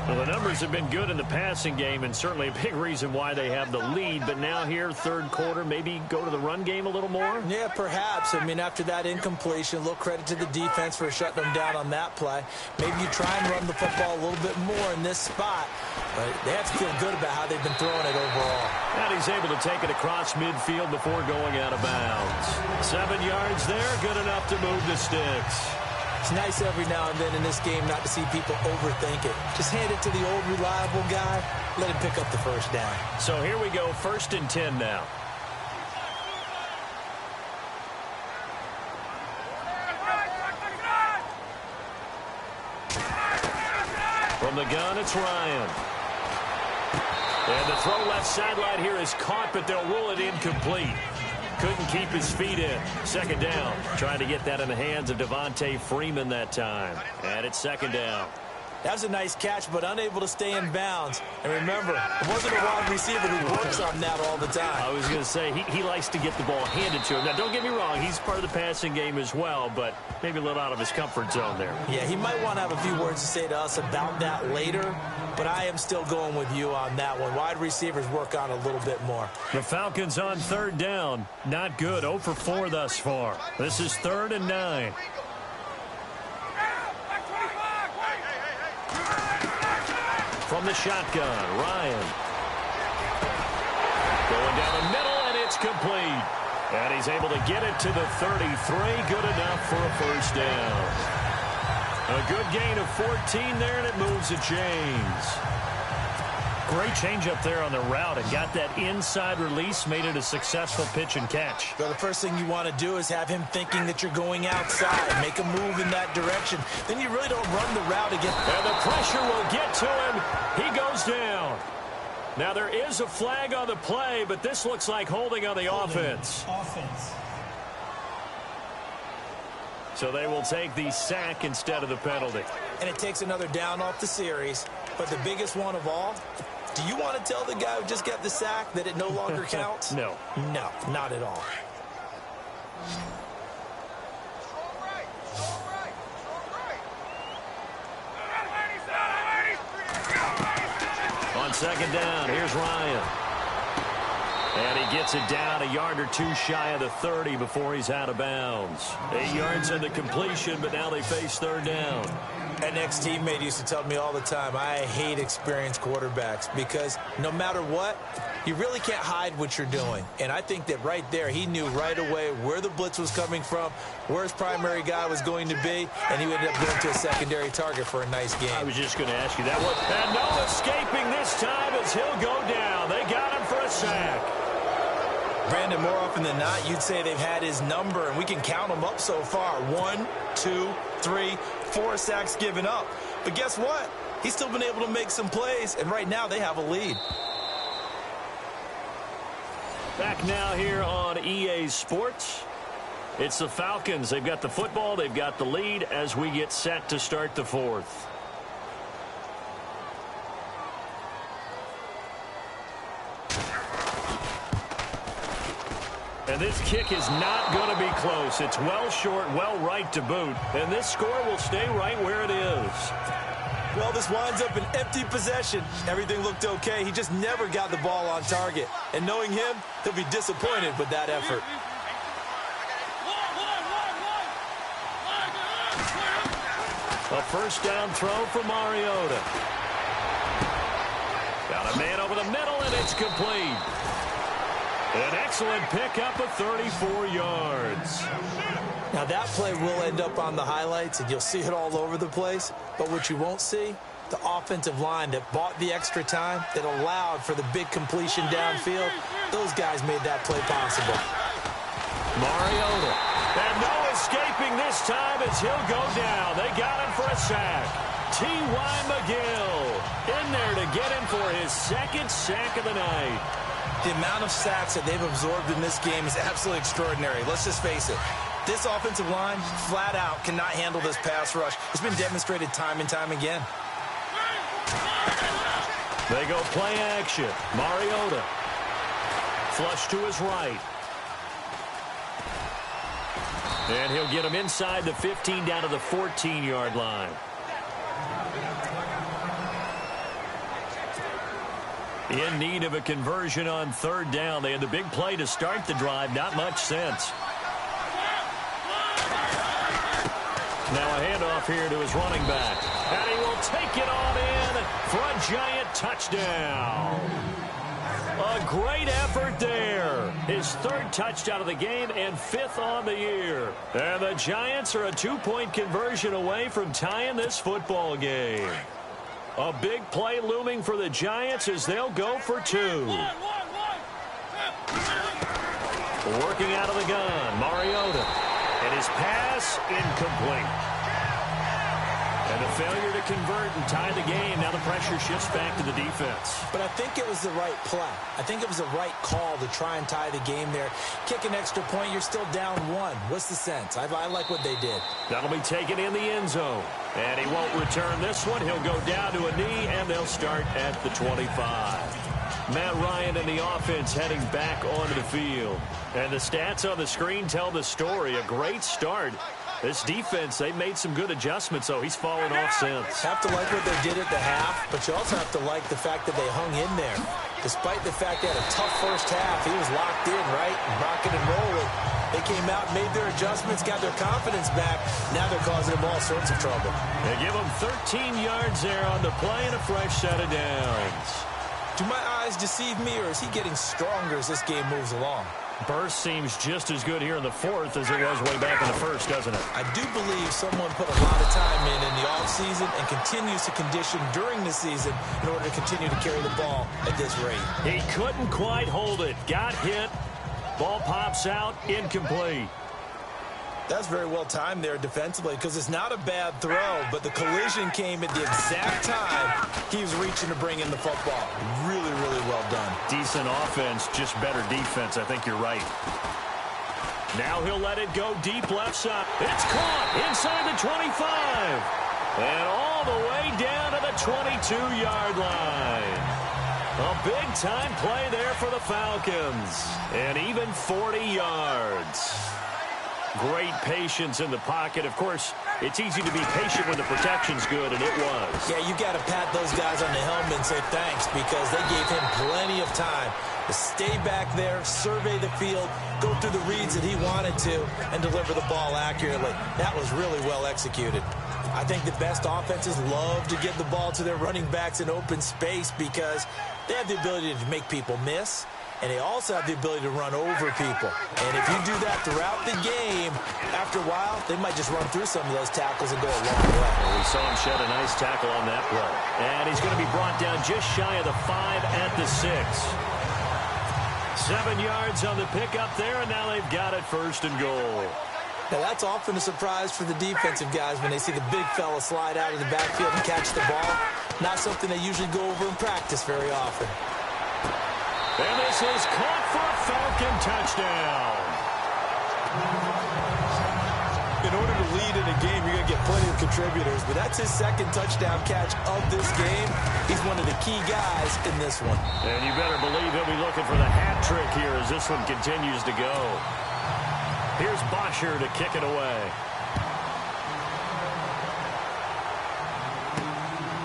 Well, the numbers have been good in the passing game, and certainly a big reason why they have the lead. But now here, 3rd quarter, maybe go to the run game a little more? Yeah, perhaps. I mean, after that incompletion, a little credit to the defense for shutting them down on that play. Maybe you try and run the football a little bit more in this spot. But they have to feel good about how they've been throwing it overall. And he's able to take it across midfield before going out of bounds. 7 yards there, good enough to move the sticks. It's nice every now and then in this game not to see people overthink it. Just hand it to the old reliable guy, let him pick up the first down. So here we go, 1st and 10 now. From the gun, it's Ryan. And the throw left sideline here is caught, but they'll rule it incomplete. Couldn't keep his feet in. 2nd down. Trying to get that in the hands of Devontae Freeman that time. And it's 2nd down. That was a nice catch, but unable to stay in bounds. And remember, it wasn't a wide receiver who works on that all the time. I was going to say, he likes to get the ball handed to him. Now, don't get me wrong, he's part of the passing game as well, but maybe a little out of his comfort zone there. Yeah, he might want to have a few words to say to us about that later, but I am still going with you on that one. Wide receivers work on a little bit more. The Falcons on 3rd down. Not good. 0 for 4 thus far. This is 3rd and 9. From the shotgun, Ryan. Going down the middle, and it's complete. And he's able to get it to the 33. Good enough for a first down. A good gain of 14 there, and it moves the chains. Great change up there on the route and got that inside release, made it a successful pitch and catch. Well, the first thing you want to do is have him thinking that you're going outside, make a move in that direction. Then you really don't run the route again. And the pressure will get to him. He goes down. Now there is a flag on the play, but this looks like holding on the offense. So they will take the sack instead of the penalty. And it takes another down off the series. But the biggest one of all, do you want to tell the guy who just got the sack that it no longer counts? No. No, not at all. On 2nd down, here's Ryan. And he gets it down a yard or two shy of the 30 before he's out of bounds. 8 yards on the completion, but now they face 3rd down. An ex-teammate used to tell me all the time, I hate experienced quarterbacks because no matter what, you really can't hide what you're doing. And I think that right there, he knew right away where the blitz was coming from, where his primary guy was going to be, and he ended up going to a secondary target for a nice game. I was just going to ask you that one. And no escaping this time as he'll go down. They got him for a sack. Brandon, more often than not, you'd say they've had his number, and we can count them up so far. 1, 2, 3, 4 sacks given up. But guess what? He's still been able to make some plays, and right now they have a lead. Back now here on EA Sports. It's the Falcons. They've got the football. They've got the lead as we get set to start the 4th. And this kick is not going to be close. It's well short, well right to boot. And this score will stay right where it is. Well, this winds up an empty possession. Everything looked okay. He just never got the ball on target. And knowing him, he'll be disappointed with that effort. A first down throw for Mariota. Got a man over the middle, and it's complete. An excellent pickup of 34 yards. Now, that play will end up on the highlights, and you'll see it all over the place. But what you won't see, the offensive line that bought the extra time, that allowed for the big completion downfield, those guys made that play possible. Mariota. And no escaping this time as he'll go down. They got him for a sack. T.Y. McGill in there to get him for his second sack of the night. The amount of sacks that they've absorbed in this game is absolutely extraordinary. Let's just face it. This offensive line, flat out, cannot handle this pass rush. It's been demonstrated time and time again. They go play action. Mariota. Flush to his right. And he'll get him inside the 15 down to the 14-yard line. In need of a conversion on third down. They had the big play to start the drive. Not much sense. Now a handoff here to his running back. And he will take it on in for a giant touchdown. A great effort there. His third touchdown of the game and fifth on the year. And the Giants are a two-point conversion away from tying this football game. A big play looming for the Giants as they'll go for two. Working out of the gun, Mariota. And his pass incomplete. And a failure to convert and tie the game. Now the pressure shifts back to the defense. But I think it was the right play. I think it was the right call to try and tie the game there. Kick an extra point, you're still down one. What's the sense? I like what they did. That'll be taken in the end zone. And he won't return this one. He'll go down to a knee, and they'll start at the 25. Matt Ryan and the offense heading back onto the field. And the stats on the screen tell the story. A great start. This defense, they made some good adjustments, so he's fallen off since. Have to like what they did at the half, but you also have to like the fact that they hung in there. Despite the fact they had a tough first half, he was locked in, right? Rocking and rolling. They came out, made their adjustments, got their confidence back. Now they're causing them all sorts of trouble. They give him 13 yards there on the play and a fresh set of downs. Do my eyes deceive me, or is he getting stronger as this game moves along? Burst seems just as good here in the fourth as it was way back in the first, doesn't it? I do believe someone put a lot of time in the offseason and continues to condition during the season in order to continue to carry the ball at this rate. He couldn't quite hold it. Got hit. Ball pops out. Incomplete. That's very well timed there defensively because it's not a bad throw, but the collision came at the exact time he was reaching to bring in the football. Really, really well done. Decent offense, just better defense. I think you're right. Now he'll let it go deep left side. It's caught inside the 25. And all the way down to the 22-yard line. A big-time play there for the Falcons. And even 40 yards. Great patience in the pocket. Of course, it's easy to be patient when the protection's good, and it was. Yeah, you got to pat those guys on the helmet and say thanks because they gave him plenty of time to stay back there, survey the field, go through the reads that he wanted to, and deliver the ball accurately. That was really well executed. I think the best offenses love to get the ball to their running backs in open space because they have the ability to make people miss. And they also have the ability to run over people. And if you do that throughout the game, after a while, they might just run through some of those tackles and go a long way. Well, we saw him shed a nice tackle on that play. And he's going to be brought down just shy of the 5 at the 6. 7 yards on the pickup there, and now they've got it first and goal. Now, that's often a surprise for the defensive guys when they see the big fella slide out of the backfield and catch the ball. Not something they usually go over in practice very often. And this is caught for a Falcon touchdown. In order to lead in a game, you're going to get plenty of contributors, but that's his second touchdown catch of this game. He's one of the key guys in this one. And you better believe he'll be looking for the hat trick here as this one continues to go. Here's Bosher to kick it away.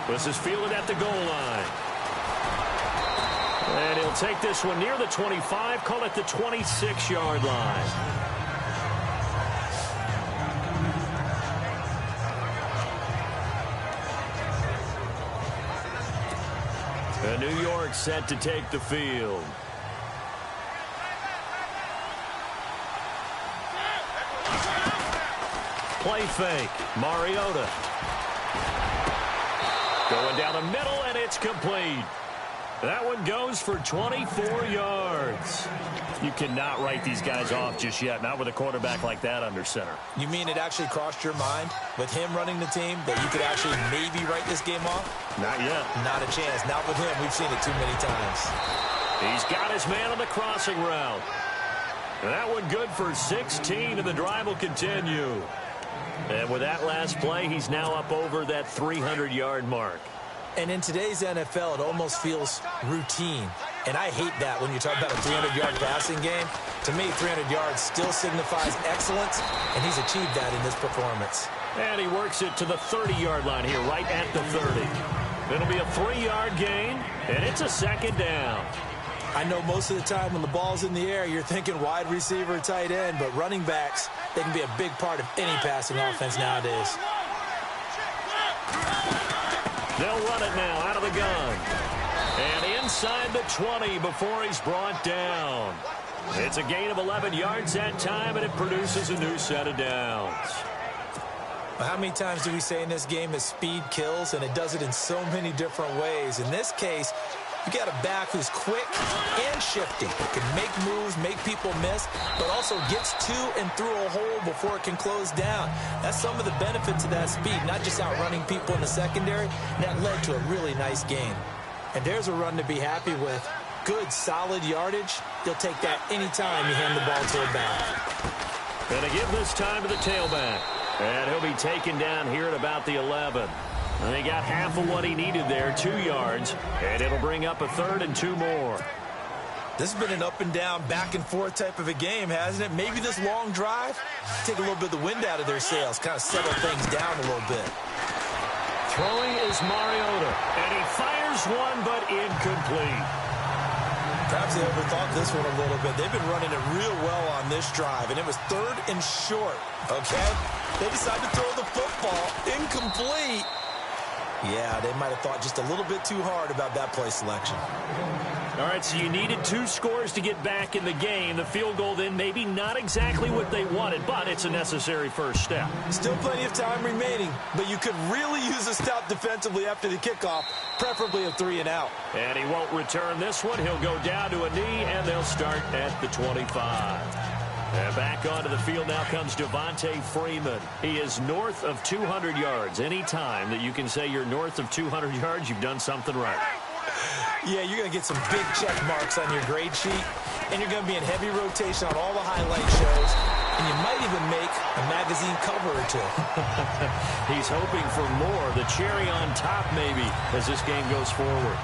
This is fielded at the goal line. And he'll take this one near the 25, call it the 26-yard line. And New York set to take the field. Play fake. Mariota. Going down the middle, and it's complete. That one goes for 24 yards. You cannot write these guys off just yet, not with a quarterback like that under center. You mean it actually crossed your mind with him running the team that you could actually maybe write this game off? Not yet. Not a chance. Not with him. We've seen it too many times. He's got his man on the crossing route. And that one good for 16, and the drive will continue. And with that last play, he's now up over that 300-yard mark. And in today's NFL, it almost feels routine. And I hate that when you talk about a 300-yard passing game. To me, 300 yards still signifies excellence, and he's achieved that in this performance. And he works it to the 30-yard line here, right at the 30. It'll be a 3-yard gain, and it's a second down. I know most of the time when the ball's in the air, you're thinking wide receiver, tight end, but running backs, they can be a big part of any passing offense nowadays. They'll run it now out of the gun. And inside the 20 before he's brought down. It's a gain of 11 yards that time, and it produces a new set of downs. How many times do we say in this game that speed kills, and it does it in so many different ways? In this case, you got a back who's quick and shifty. Can make moves, make people miss, but also gets to and through a hole before it can close down. That's some of the benefits of that speed, not just outrunning people in the secondary. That led to a really nice game. And there's a run to be happy with. Good, solid yardage. You'll take that anytime you hand the ball to a back. And to give this time to the tailback. And he'll be taken down here at about the 11. And they got half of what he needed there, 2 yards. And it'll bring up a 3rd and 2 more. This has been an up and down, back and forth type of a game, hasn't it? Maybe this long drive, take a little bit of the wind out of their sails, kind of settle things down a little bit. Throwing is Mariota. And he fires one, but incomplete. Perhaps they overthought this one a little bit. They've been running it real well on this drive, and it was 3rd and short, okay? They decided to throw the football incomplete. Yeah, they might have thought just a little bit too hard about that play selection. All right, so you needed 2 scores to get back in the game. The field goal then maybe not exactly what they wanted, but it's a necessary first step. Still plenty of time remaining, but you could really use a stop defensively after the kickoff, preferably a 3 and out. And he won't return this one. He'll go down to a knee, and they'll start at the 25. And back onto the field now comes Devontae Freeman. He is north of 200 yards. Any time that you can say you're north of 200 yards, you've done something right. Yeah, you're going to get some big check marks on your grade sheet, and you're going to be in heavy rotation on all the highlight shows, and you might even make a magazine cover or 2. He's hoping for more, the cherry on top maybe, as this game goes forward.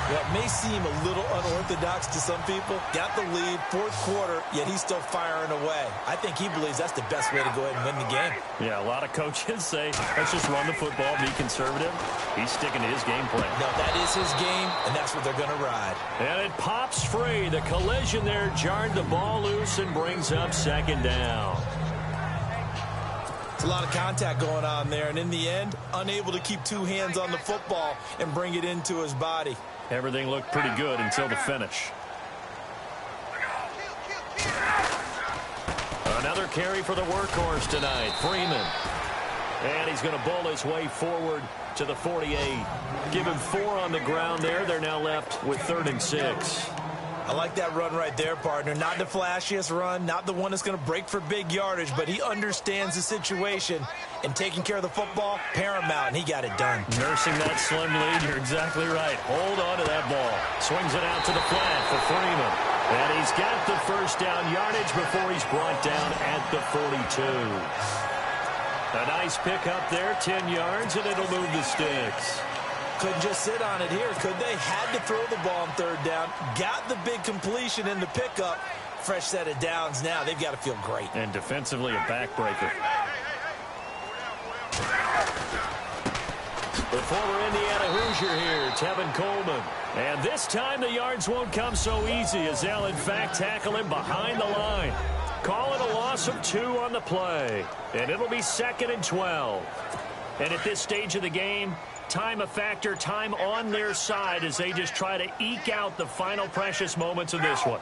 Yeah, it may seem a little unorthodox to some people. Got the lead, 4th quarter, yet he's still firing away. I think he believes that's the best way to go ahead and win the game. Yeah, a lot of coaches say, let's just run the football, be conservative. He's sticking to his game plan. No, that is his game, and that's what they're going to ride. And it pops free. The collision there jarred the ball loose and brings up 2nd down. It's a lot of contact going on there, and in the end, unable to keep 2 hands on the football and bring it into his body. Everything looked pretty good until the finish. Another carry for the workhorse tonight, Freeman. And he's going to bowl his way forward to the 48. Give him 4 on the ground there. They're now left with 3rd and 6. I like that run right there, partner. Not the flashiest run, not the one that's going to break for big yardage, but he understands the situation, and taking care of the football, paramount, and he got it done. Nursing that slim lead, you're exactly right. Hold on to that ball. Swings it out to the flat for Freeman. And he's got the first down yardage before he's brought down at the 42. A nice pick up there, 10 yards, and it'll move the sticks. Couldn't just sit on it here, could they? Had to throw the ball on 3rd down. Got the big completion in the pickup. Fresh set of downs now. They've got to feel great. And defensively, a backbreaker. The former Indiana Hoosier here, Tevin Coleman. And this time the yards won't come so easy as they'll, in fact, tackle him behind the line. Call it a loss of 2 on the play. And it'll be 2nd and 12. And at this stage of the game, time a factor, time on their side as they just try to eke out the final precious moments of this one.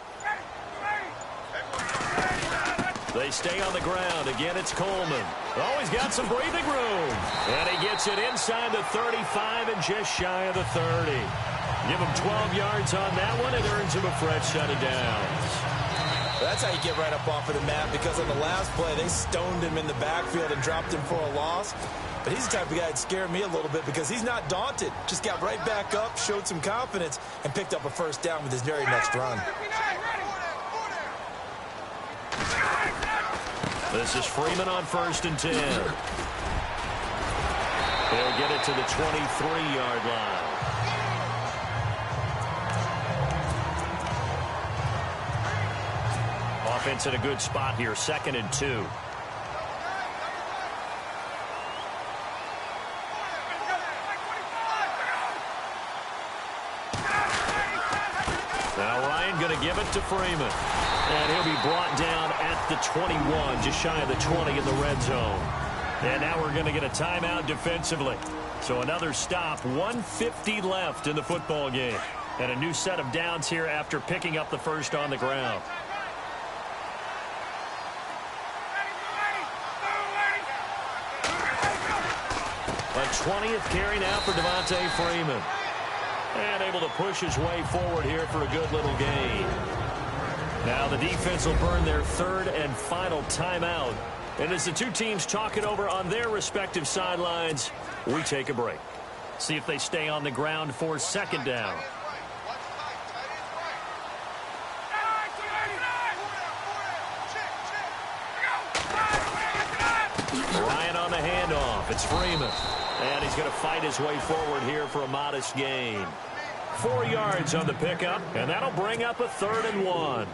They stay on the ground. Again, it's Coleman. Oh, he's got some breathing room. And he gets it inside the 35 and just shy of the 30. Give him 12 yards on that one. It earns him a fresh set of downs. That's how you get right up off of the mat, because on the last play, they stoned him in the backfield and dropped him for a loss. But he's the type of guy that scared me a little bit because he's not daunted. Just got right back up, showed some confidence, and picked up a first down with his very next run. This is Freeman on 1st and 10. He'll get it to the 23-yard line. Offense in a good spot here, 2nd and 2. Now Ryan going to give it to Freeman. And he'll be brought down at the 21, just shy of the 20 in the red zone. And now we're going to get a timeout defensively. So another stop, 1:50 left in the football game. And a new set of downs here after picking up the first on the ground. A 20th carry now for Devontae Freeman. And able to push his way forward here for a good little gain. Now the defense will burn their 3rd and final timeout. And as the two teams talk it over on their respective sidelines, we take a break. See if they stay on the ground for 2nd down. Ryan on the handoff. It's Freeman. And he's going to fight his way forward here for a modest gain. 4 yards on the pickup, and that'll bring up a 3rd and 1.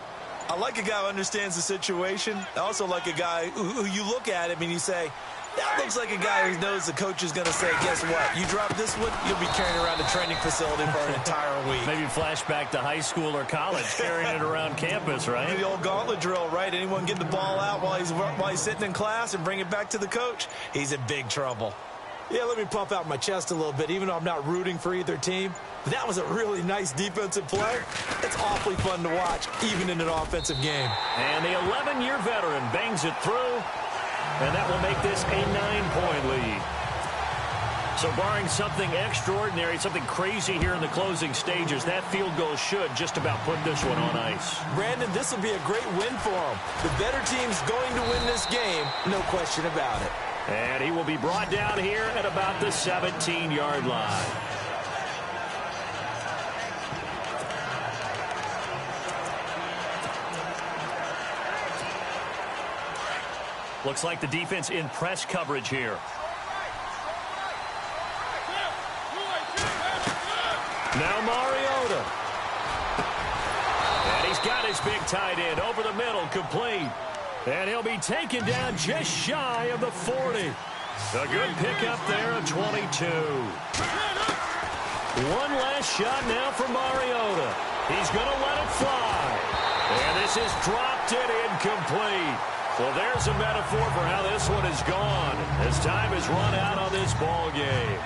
I like a guy who understands the situation. I also like a guy who you look at him and you say, that looks like a guy who knows the coach is going to say, guess what? You drop this one, you'll be carrying around the training facility for an entire week. Maybe flashback to high school or college, carrying it around campus, right? The old gauntlet drill, right? Anyone get the ball out while he's sitting in class and bring it back to the coach? He's in big trouble. Yeah, let me puff out my chest a little bit, even though I'm not rooting for either team. But that was a really nice defensive play. It's awfully fun to watch, even in an offensive game. And the 11-year veteran bangs it through, and that will make this a 9-point lead. So barring something extraordinary, something crazy here in the closing stages, that field goal should just about put this one on ice. Brandon, this will be a great win for him. The better team's going to win this game, no question about it. And he will be brought down here at about the 17-yard line. Looks like the defense in press coverage here. Now Mariota. And he's got his big tight end over the middle, complete. And he'll be taken down just shy of the 40. A good pickup there of 22. One last shot now for Mariota. He's going to let it fly. And this is dropped and incomplete. Well, there's a metaphor for how this one is gone as time has run out on this ball game.